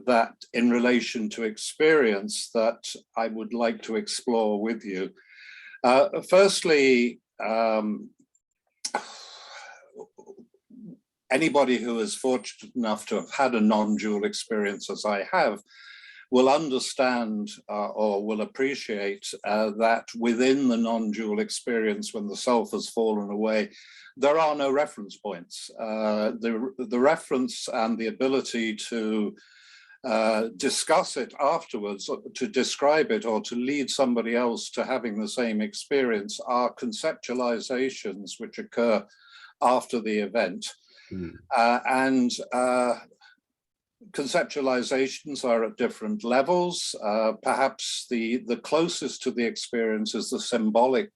that in relation to experience that I would like to explore with you. Firstly, anybody who is fortunate enough to have had a non-dual experience as I have will understand or will appreciate that within the non-dual experience, when the self has fallen away, there are no reference points. The reference and the ability to discuss it afterwards, to describe it, or to lead somebody else to having the same experience are conceptualizations which occur after the event. And conceptualizations are at different levels. Perhaps the closest to the experience is the symbolic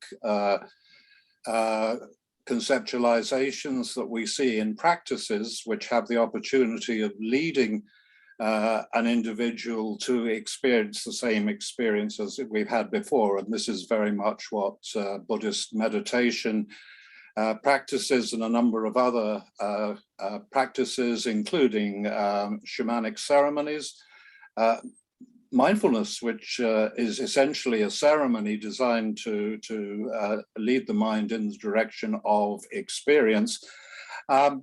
conceptualizations that we see in practices which have the opportunity of leading an individual to experience the same experience as we've had before. And this is very much what Buddhist meditation practices and a number of other practices, including shamanic ceremonies, mindfulness, which is essentially a ceremony designed to lead the mind in the direction of experience. And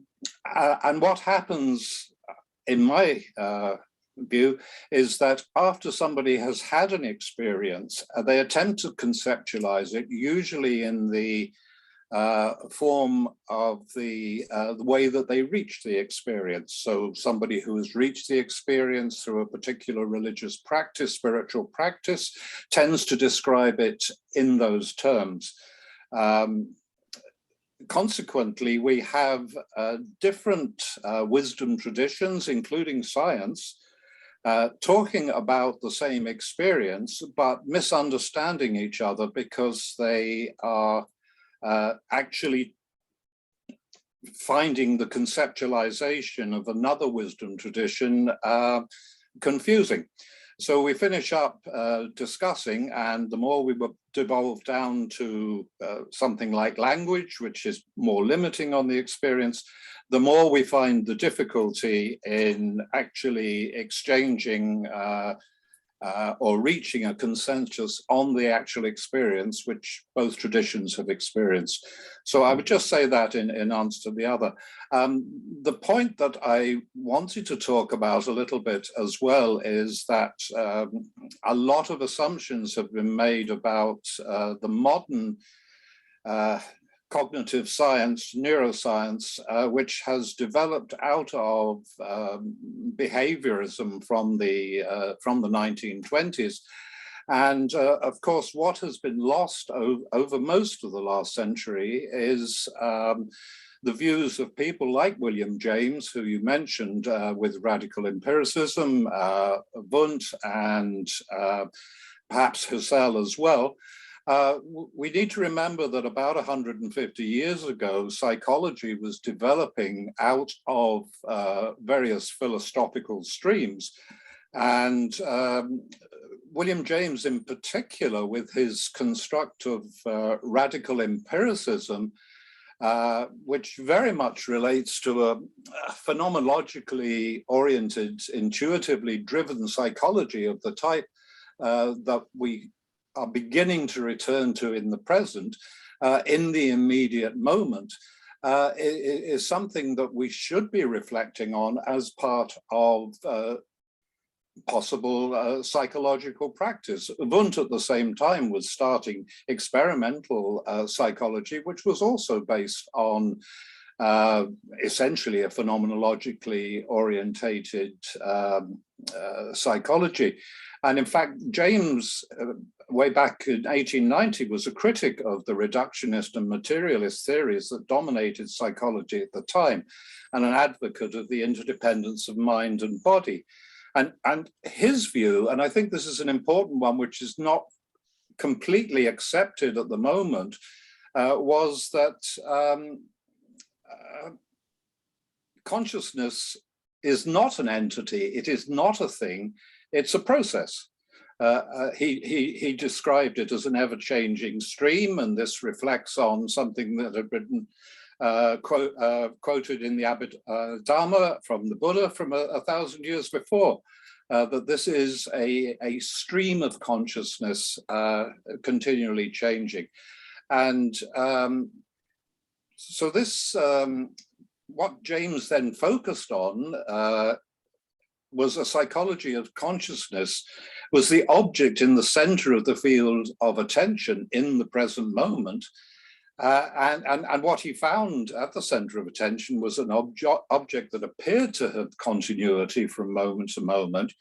what happens in my view is that after somebody has had an experience, they attempt to conceptualize it, usually in the form of the way that they reach the experience. So somebody who has reached the experience through a particular religious practice, spiritual practice, tends to describe it in those terms. Consequently, we have different wisdom traditions, including science, talking about the same experience, but misunderstanding each other because they are actually finding the conceptualization of another wisdom tradition confusing. So we finish up discussing, and the more we devolve down to something like language, which is more limiting on the experience, the more we find the difficulty in actually exchanging or reaching a consensus on the actual experience, which both traditions have experienced. So I would just say that in answer to the other. The point that I wanted to talk about a little bit as well is that a lot of assumptions have been made about the modern cognitive science, neuroscience, which has developed out of behaviorism from the 1920s. And of course, what has been lost over most of the last century is the views of people like William James, who you mentioned, with radical empiricism, Wundt, and perhaps Husserl as well. We need to remember that about 150 years ago, psychology was developing out of various philosophical streams. And William James in particular, with his construct of radical empiricism, which very much relates to a phenomenologically oriented, intuitively driven psychology of the type that we are beginning to return to in the present, in the immediate moment, is something that we should be reflecting on as part of possible psychological practice. Wundt at the same time was starting experimental psychology, which was also based on essentially a phenomenologically orientated psychology. And in fact, James, way back in 1890, was a critic of the reductionist and materialist theories that dominated psychology at the time, and an advocate of the interdependence of mind and body. And his view, and I think this is an important one, which is not completely accepted at the moment, was that consciousness is not an entity, it is not a thing, it's a process. He described it as an ever-changing stream, and this reflects on something that had been quoted in the Abhidharma from the Buddha from 1,000 years before, that this is a stream of consciousness continually changing. And so this, what James then focused on was a psychology of consciousness, was the object in the center of the field of attention in the present moment. And what he found at the center of attention was an object that appeared to have continuity from moment to moment,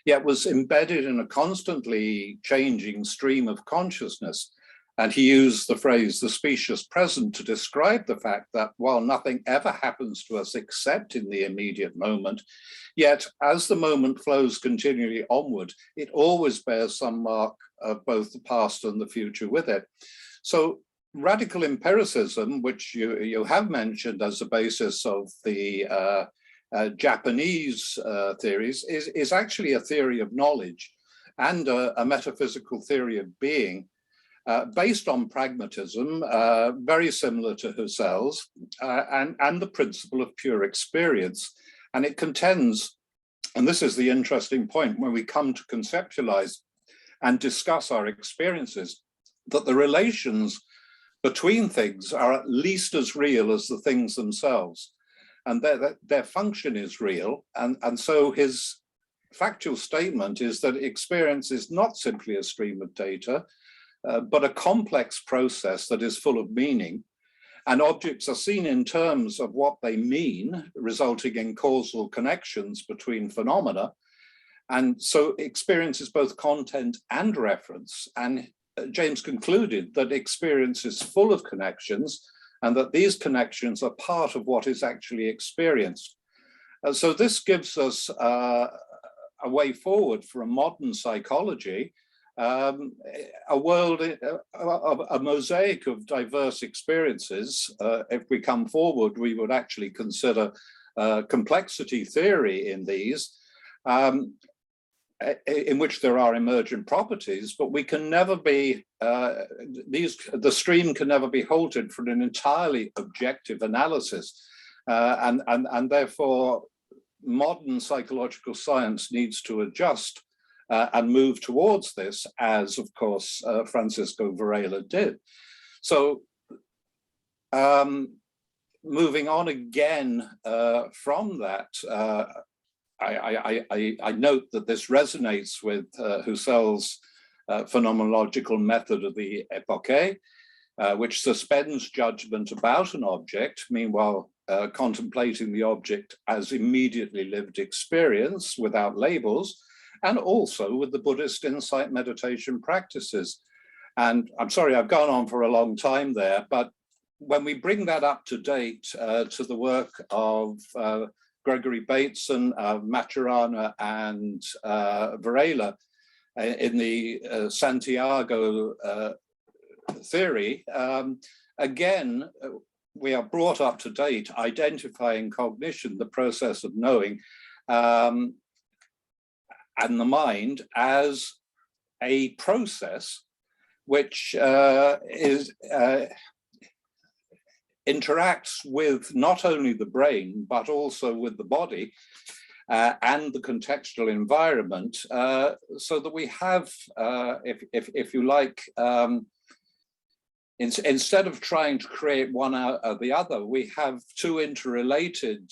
yet was embedded in a constantly changing stream of consciousness. And he used the phrase, the specious present, to describe the fact that while nothing ever happens to us except in the immediate moment, yet as the moment flows continually onward, it always bears some mark of both the past and the future with it. So radical empiricism, which you have mentioned as a basis of the Japanese theories, is actually a theory of knowledge and a metaphysical theory of being, based on pragmatism, very similar to Husserl's, and the principle of pure experience. And it contends, and this is the interesting point when we come to conceptualize and discuss our experiences, that the relations between things are at least as real as the things themselves, and their function is real. And so his factual statement is that experience is not simply a stream of data, but a complex process that is full of meaning. And objects are seen in terms of what they mean, resulting in causal connections between phenomena. And so experience is both content and reference. And James concluded that experience is full of connections and that these connections are part of what is actually experienced. So this gives us a way forward for a modern psychology, a world, a mosaic of diverse experiences. If we come forward, we would actually consider complexity theory in these, in which there are emergent properties, but we can never be, the stream can never be halted for an entirely objective analysis. And therefore, modern psychological science needs to adjust and move towards this, as of course Francisco Varela did. So moving on again from that, I note that this resonates with Husserl's phenomenological method of the epoche, which suspends judgment about an object, meanwhile contemplating the object as immediately lived experience without labels, and also with the Buddhist insight meditation practices. And I'm sorry, I've gone on for a long time there, but when we bring that up to date to the work of Gregory Bateson, Maturana, and Varela in the Santiago theory, again, we are brought up to date identifying cognition, the process of knowing, and the mind as a process which interacts with not only the brain, but also with the body and the contextual environment, so that we have, if you like, instead of trying to create one out of the other, we have two interrelated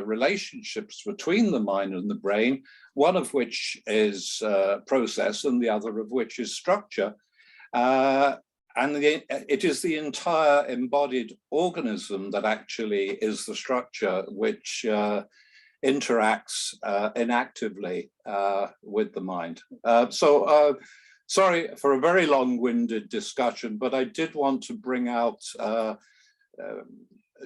relationships between the mind and the brain, one of which is process and the other of which is structure. And it is the entire embodied organism that actually is the structure which interacts inactively with the mind. Sorry for a very long-winded discussion, but I did want to bring out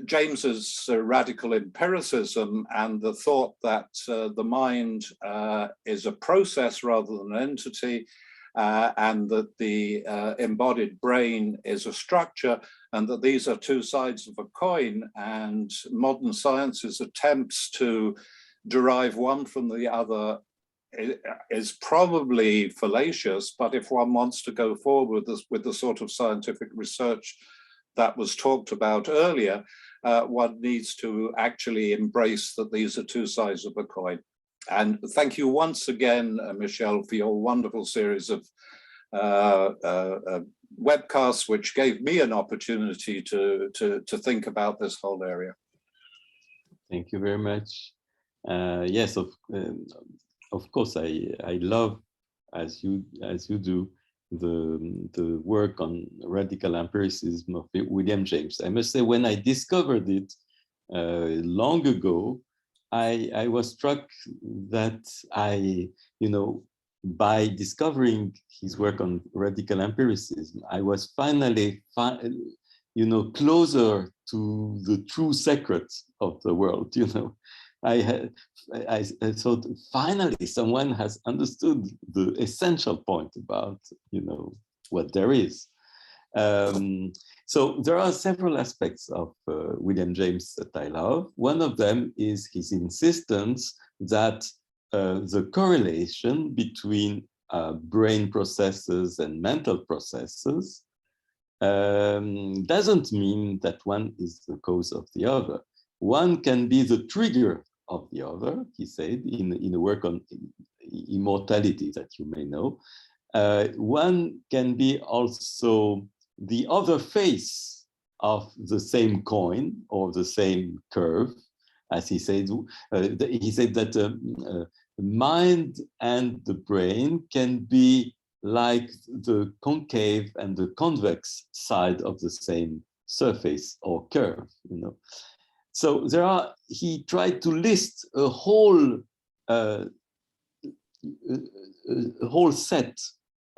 James's radical empiricism and the thought that the mind is a process rather than an entity, and that the embodied brain is a structure, and that these are two sides of a coin, and modern science's attempts to derive one from the other is probably fallacious, but if one wants to go forward with the sort of scientific research that was talked about earlier, one needs to actually embrace that these are two sides of a coin. And thank you once again, Michel, for your wonderful series of webcasts, which gave me an opportunity to think about this whole area. Thank you very much. Yes, of course, I love, as you do, the work on radical empiricism of William James. I must say, when I discovered it long ago, I was struck that by discovering his work on radical empiricism, I was finally, closer to the true secret of the world. I thought finally someone has understood the essential point about, what there is. So there are several aspects of William James that I love. One of them is his insistence that the correlation between brain processes and mental processes doesn't mean that one is the cause of the other. One can be the trigger of the other, he said, in a work on immortality that you may know. One can be also the other face of the same coin or the same curve, as he said. He said that the mind and the brain can be like the concave and the convex side of the same surface or curve, you know. So he tried to list a whole set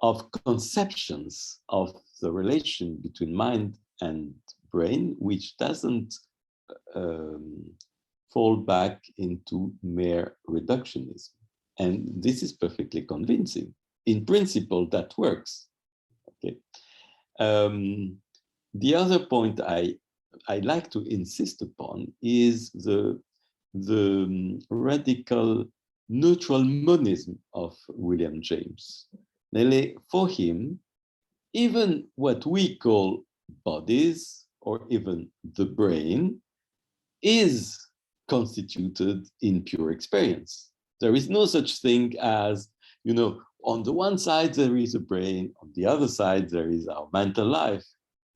of conceptions of the relation between mind and brain, which doesn't fall back into mere reductionism. And this is perfectly convincing. In principle, that works. Okay. The other point I like to insist upon is the radical neutral monism of William James. For him, even what we call bodies or even the brain is constituted in pure experience. There is no such thing as, you know, on the one side there is a brain, on the other side there is our mental life.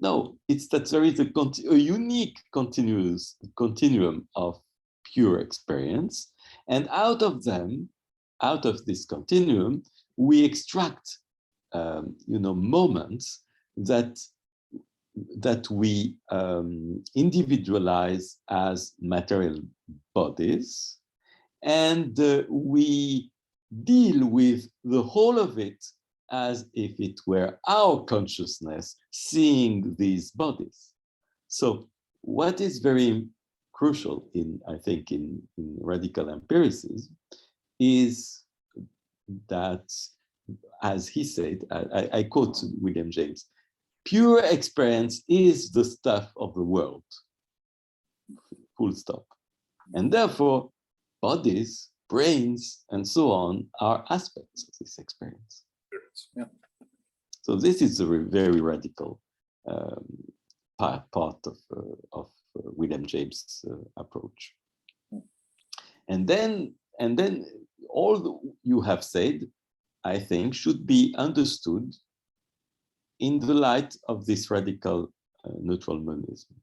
No, it's that there is a unique continuum of pure experience, and out of this continuum, we extract, you know, moments that we individualize as material bodies, and we deal with the whole of it as if it were our consciousness seeing these bodies. So what is very crucial I think in radical empiricism is that, as he said, I quote William James, pure experience is the stuff of the world, full stop. And therefore, bodies, brains, and so on are aspects of this experience. Yeah. So this is a very radical part of William James' approach. And then all you have said, I think, should be understood in the light of this radical neutral monism.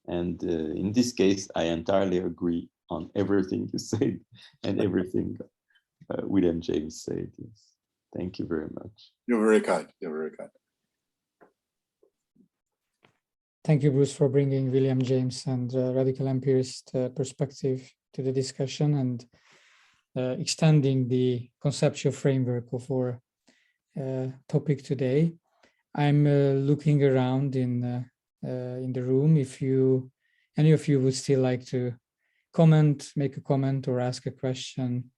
And in this case, I entirely agree on everything you said and everything William James said. Yes. Thank you very much. You're very kind. You're very kind. Thank you, Bruce, for bringing William James and radical empirist perspective to the discussion and extending the conceptual framework of our topic today. I'm looking around in the room. If any of you would still like to comment, make a comment, or ask a question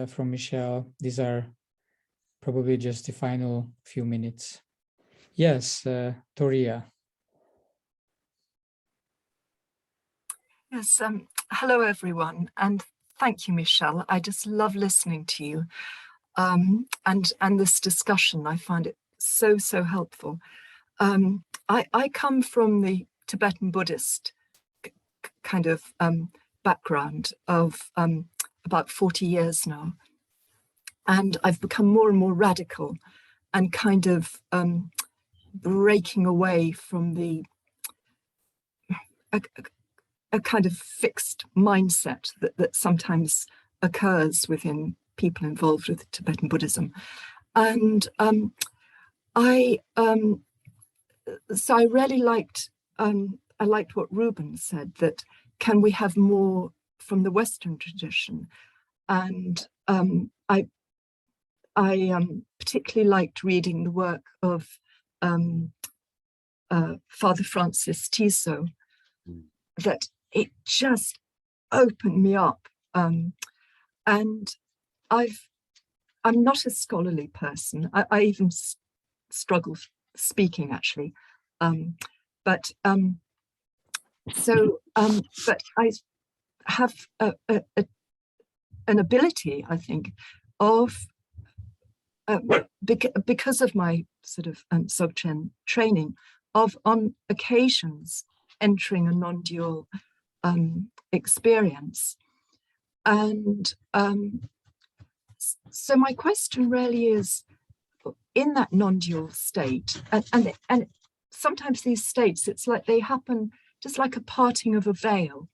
from Michel, these are probably just the final few minutes. Yes, Toria. Yes, hello everyone, and thank you, Michel. I just love listening to you and this discussion. I find it so helpful. I come from the Tibetan Buddhist kind of background of about 40 years now, and I've become more and more radical and kind of breaking away from a kind of fixed mindset that sometimes occurs within people involved with Tibetan Buddhism. And so I really liked what Ruben said, that can we have more from the Western tradition? And I particularly liked reading the work of Father Francis Tiso, that it just opened me up. And I'm not a scholarly person. I even struggle speaking, actually. But I have an ability, I think, of because of my sort of Dzogchen training, of on occasions entering a non-dual experience. And so my question really is, in that non-dual state, and sometimes these states, it's like they happen just like a parting of a veil,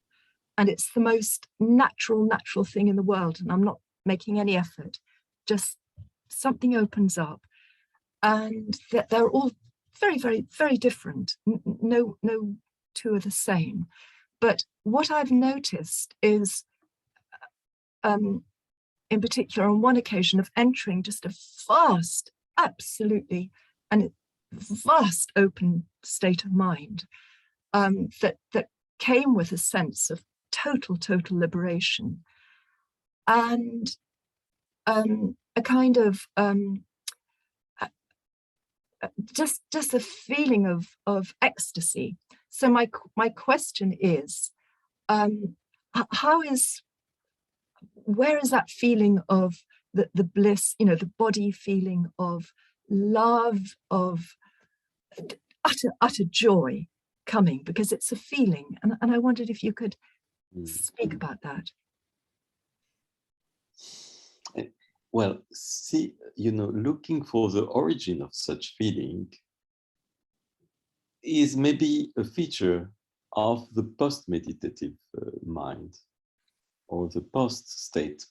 and it's the most natural thing in the world. And I'm not making any effort, just something opens up, and they're all very, very, very different. No two are the same. But what I've noticed is, in particular, on one occasion of entering just a vast, absolutely, and vast open state of mind, that came with a sense of total liberation, and a kind of just a feeling of ecstasy. So my question is, where is that feeling of the bliss, the body feeling of love, of utter joy coming? Because it's a feeling, and I wondered if you could speak about that. Well, see, looking for the origin of such feeling is maybe a feature of the post-meditative mind, or the post-state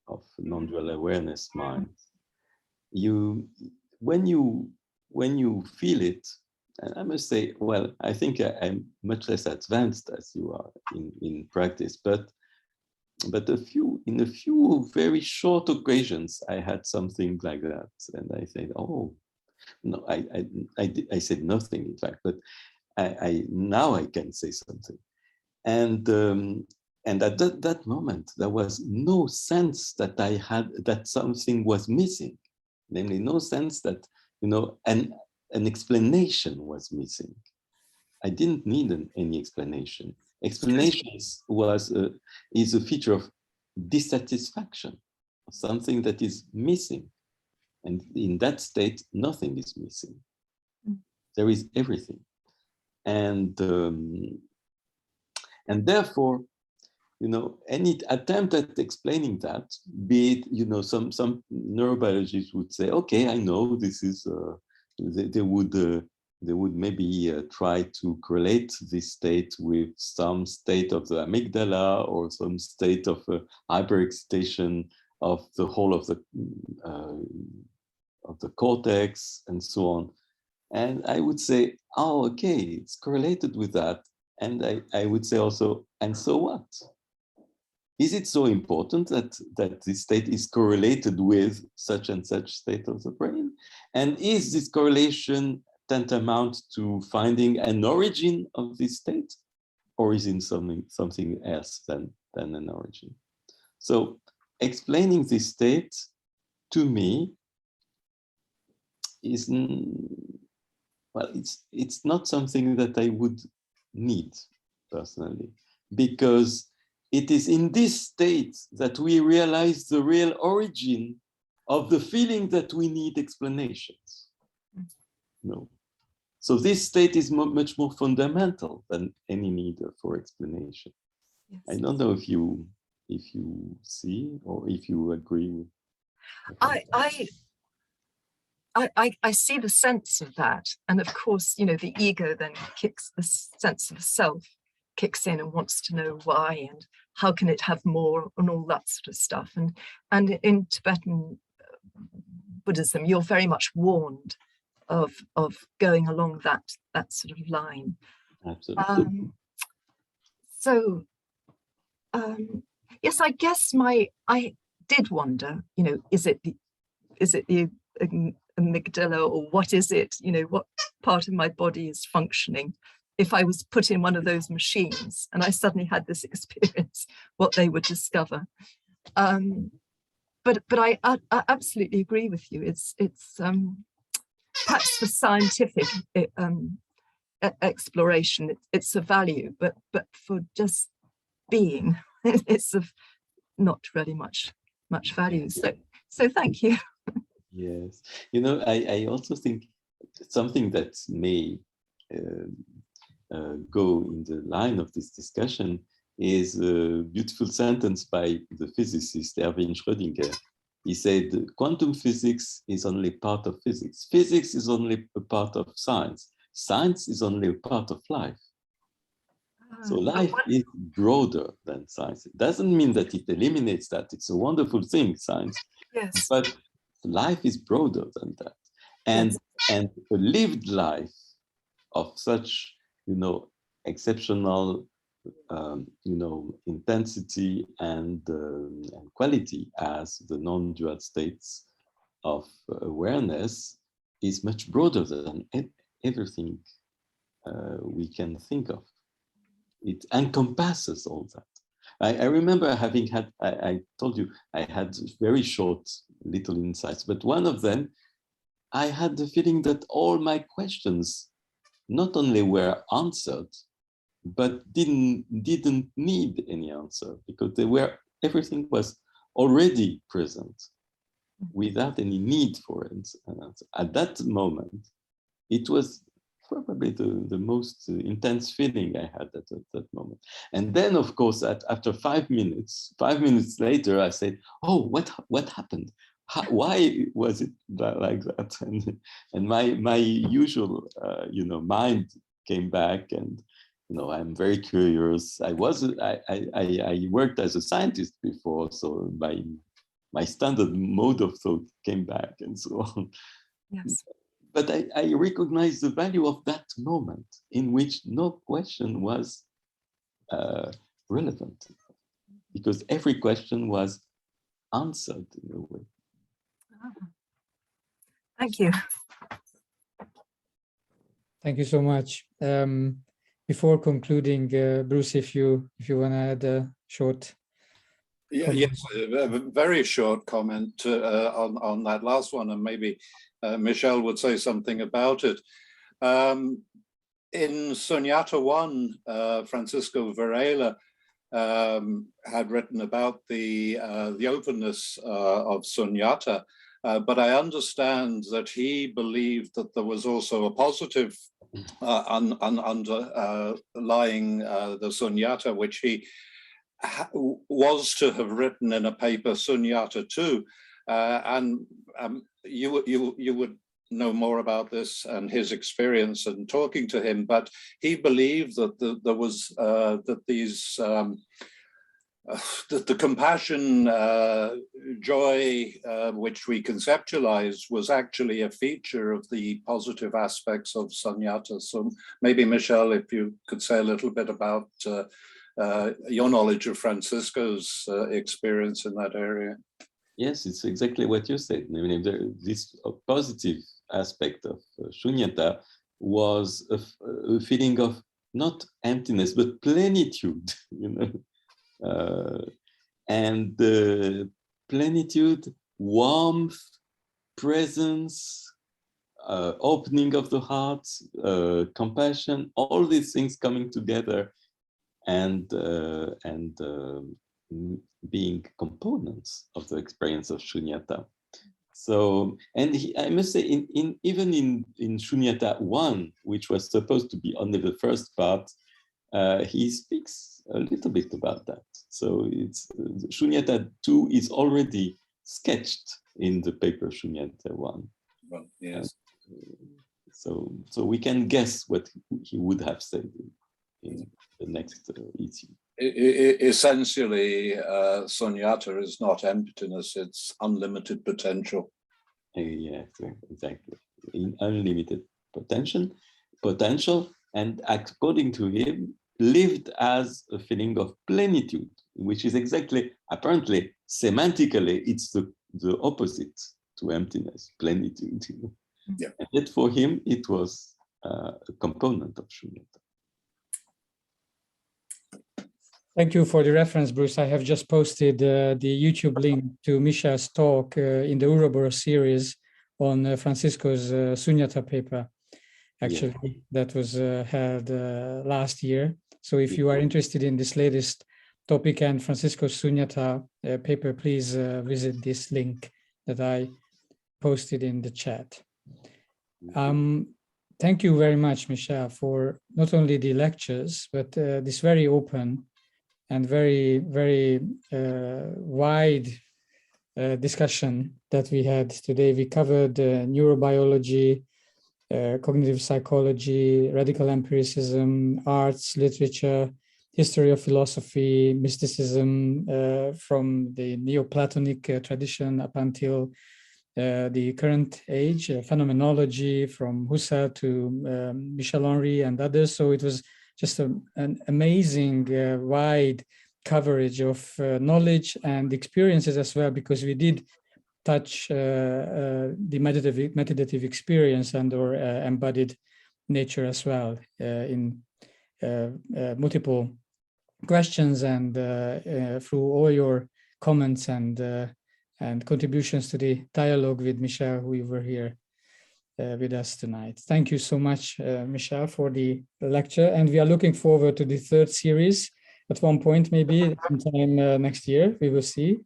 of non-dual awareness mind. When you feel it, and I must say, well, I think I'm much less advanced as you are in practice, but in a few very short occasions, I had something like that, and I said, oh, no, I said nothing, in fact, but now I can say something, and at that moment there was no sense that I had that something was missing, namely no sense that an explanation was missing. I didn't need any explanation. Explanations is a feature of dissatisfaction, of something that is missing. And in that state, nothing is missing. There is everything. And therefore, any attempt at explaining that, be it, some neurobiologists would say, okay, I know this is, they would maybe try to correlate this state with some state of the amygdala or some state of hyperexcitation of the whole of the cortex and so on. And I would say, oh, okay, it's correlated with that. And I would say also, and so what? Is it so important that this state is correlated with such and such state of the brain? And is this correlation tantamount to finding an origin of this state, or is it something else than an origin? So explaining this state to me is, well, it's not something that I would need personally, because it is in this state that we realize the real origin of the feeling that we need explanations. No. So this state is much more fundamental than any need for explanation. Yes. I don't know if you see or if you agree with. I see the sense of that, and of course, the ego then kicks, the sense of self kicks in and wants to know why and how can it have more and all that sort of stuff. And in Tibetan Buddhism, you're very much warned of going along that sort of line. Absolutely. Yes, I guess I did wonder, is it the amygdala, or what is it? What part of my body is functioning? If I was put in one of those machines and I suddenly had this experience, what they would discover. But I absolutely agree with you. It's perhaps for scientific exploration, it's a value, but for just being, it's of not really much value. So thank you. Yes, I also think something that may go in the line of this discussion is a beautiful sentence by the physicist Erwin Schrödinger. He said, quantum physics is only part of physics. Physics is only a part of science. Science is only a part of life. So life is broader than science. It doesn't mean that it eliminates that. It's a wonderful thing, science. Yes. But life is broader than that. And a lived life of such, exceptional, intensity and quality as the non-dual states of awareness is much broader than everything we can think of. It encompasses all that. I remember having had, I told you, I had very short little insights, but one of them, I had the feeling that all my questions not only were answered, but didn't need any answer, because everything was already present without any need for it. And at that moment, it was probably the most intense feeling I had at that moment. And then, of course, after 5 minutes later, I said, "Oh, what happened? Why was it like that?" And my usual, mind came back, and I'm very curious. I worked as a scientist before, so my standard mode of thought came back, and so on. Yes. But I recognize the value of that moment in which no question was relevant, because every question was answered in a way. Thank you. Thank you so much. Before concluding, Bruce, if you want to add a short comment. Yes, a very short comment on that last one, and maybe Michel would say something about it. In Sunyata 1, Francisco Varela had written about the openness of Sunyata, but I understand that he believed that there was also a positive underlying the Sunyata, which he was to have written in a paper, Sunyata 2, and you would know more about this and his experience and talking to him, but he believed that there was that these that the compassion, joy, which we conceptualize, was actually a feature of the positive aspects of Sunyata. So maybe, Michel, if you could say a little bit about your knowledge of Francisco's experience in that area. Yes, it's exactly what you said. I mean, this positive aspect of Shunyata was a feeling of not emptiness, but plenitude, and plenitude, warmth, presence, opening of the heart, compassion, all these things coming together and being components of the experience of Shunyata. So, and I must say, even in Shunyata 1, which was supposed to be only the first part, he speaks a little bit about that. So it's Shunyata 2 is already sketched in the paper Shunyata 1. Well, yes. So we can guess what he would have said in the next issue. Essentially, Sunyata is not emptiness, it's unlimited potential. Yes, exactly. In unlimited potential, and according to him, lived as a feeling of plenitude, which is exactly, apparently, semantically, it's the opposite to emptiness, plenitude. Yeah. And yet for him, it was a component of Shunyata. Thank you for the reference, Bruce. I have just posted the YouTube link to Michel's talk in the Ouroboros series on Francisco's Sunyata paper, actually, that was held last year. So if you are interested in this latest topic and Francisco's Sunyata paper, please visit this link that I posted in the chat. Thank you very much, Michel, for not only the lectures, but this very open and very, very wide discussion that we had today. We covered neurobiology, cognitive psychology, radical empiricism, arts, literature, history of philosophy, mysticism, from the Neoplatonic tradition up until the current age, phenomenology from Husserl to Michel and others. So it was just an amazing wide coverage of knowledge and experiences as well, because we did touch the meditative experience and or embodied nature as well in multiple questions, and through all your comments and contributions to the dialogue with Michel, who were here with us tonight. Thank you so much, Michel, for the lecture. And we are looking forward to the third series at one point, maybe sometime next year, we will see.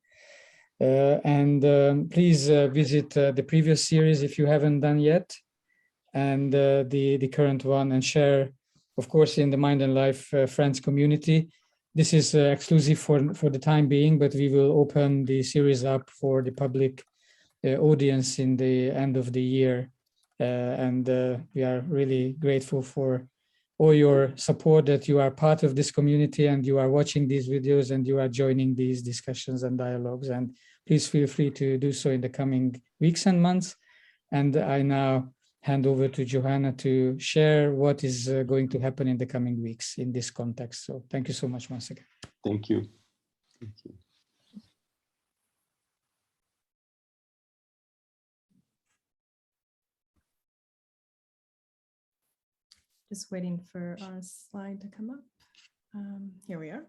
Please visit the previous series if you haven't done yet, and the current one, and share, of course, in the Mind and Life Friends community. This is exclusive for the time being, but we will open the series up for the public audience in the end of the year. We are really grateful for all your support, that you are part of this community and you are watching these videos and you are joining these discussions and dialogues. And please feel free to do so in the coming weeks and months. And I now hand over to Johanna to share what is going to happen in the coming weeks in this context. So thank you so much once again. Thank you. Thank you. Just waiting for our slide to come up. Here we are.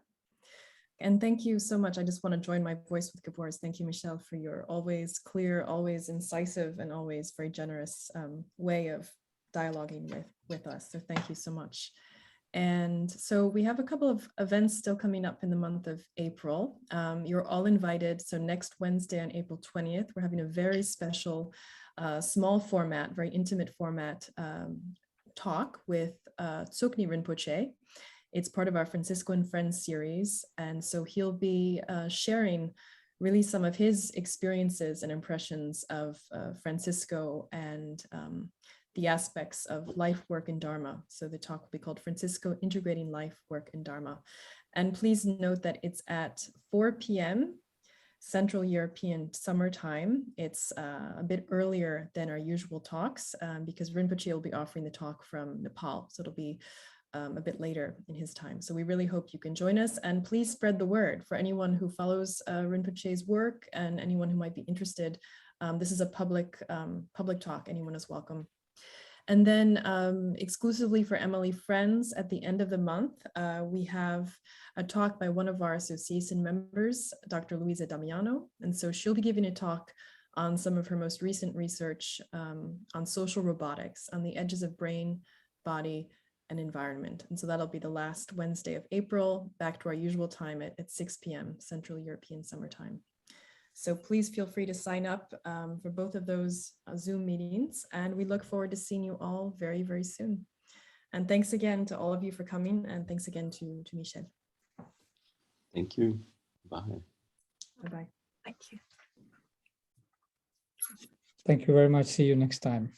And thank you so much. I just want to join my voice with Gabor's. Thank you, Michel, for your always clear, always incisive, and always very generous way of dialoguing with us. So thank you so much. And so we have a couple of events still coming up in the month of April. You're all invited. So next Wednesday on April 20th, we're having a very special small format, very intimate format talk with Tsoknyi Rinpoche. It's part of our Francisco and Friends series. And so he'll be sharing really some of his experiences and impressions of Francisco and the aspects of life, work, and Dharma. So the talk will be called Francisco Integrating Life, Work, and Dharma. And please note that it's at 4 p.m. Central European Summer Time. It's a bit earlier than our usual talks because Rinpoche will be offering the talk from Nepal. So it'll be a bit later in his time. So we really hope you can join us, and please spread the word for anyone who follows Rinpoche's work and anyone who might be interested. This is a public talk. Anyone is welcome. And then exclusively for Emily Friends, at the end of the month, we have a talk by one of our association members, Dr. Luisa Damiano. And so she'll be giving a talk on some of her most recent research on social robotics, on the edges of brain, body, and environment. And so that'll be the last Wednesday of April, back to our usual time at 6 p.m. Central European Summertime. So please feel free to sign up for both of those Zoom meetings, and we look forward to seeing you all very, very soon. And thanks again to all of you for coming, and thanks again to Michel. Thank you. Bye. Bye-bye. Thank you. Thank you very much. See you next time.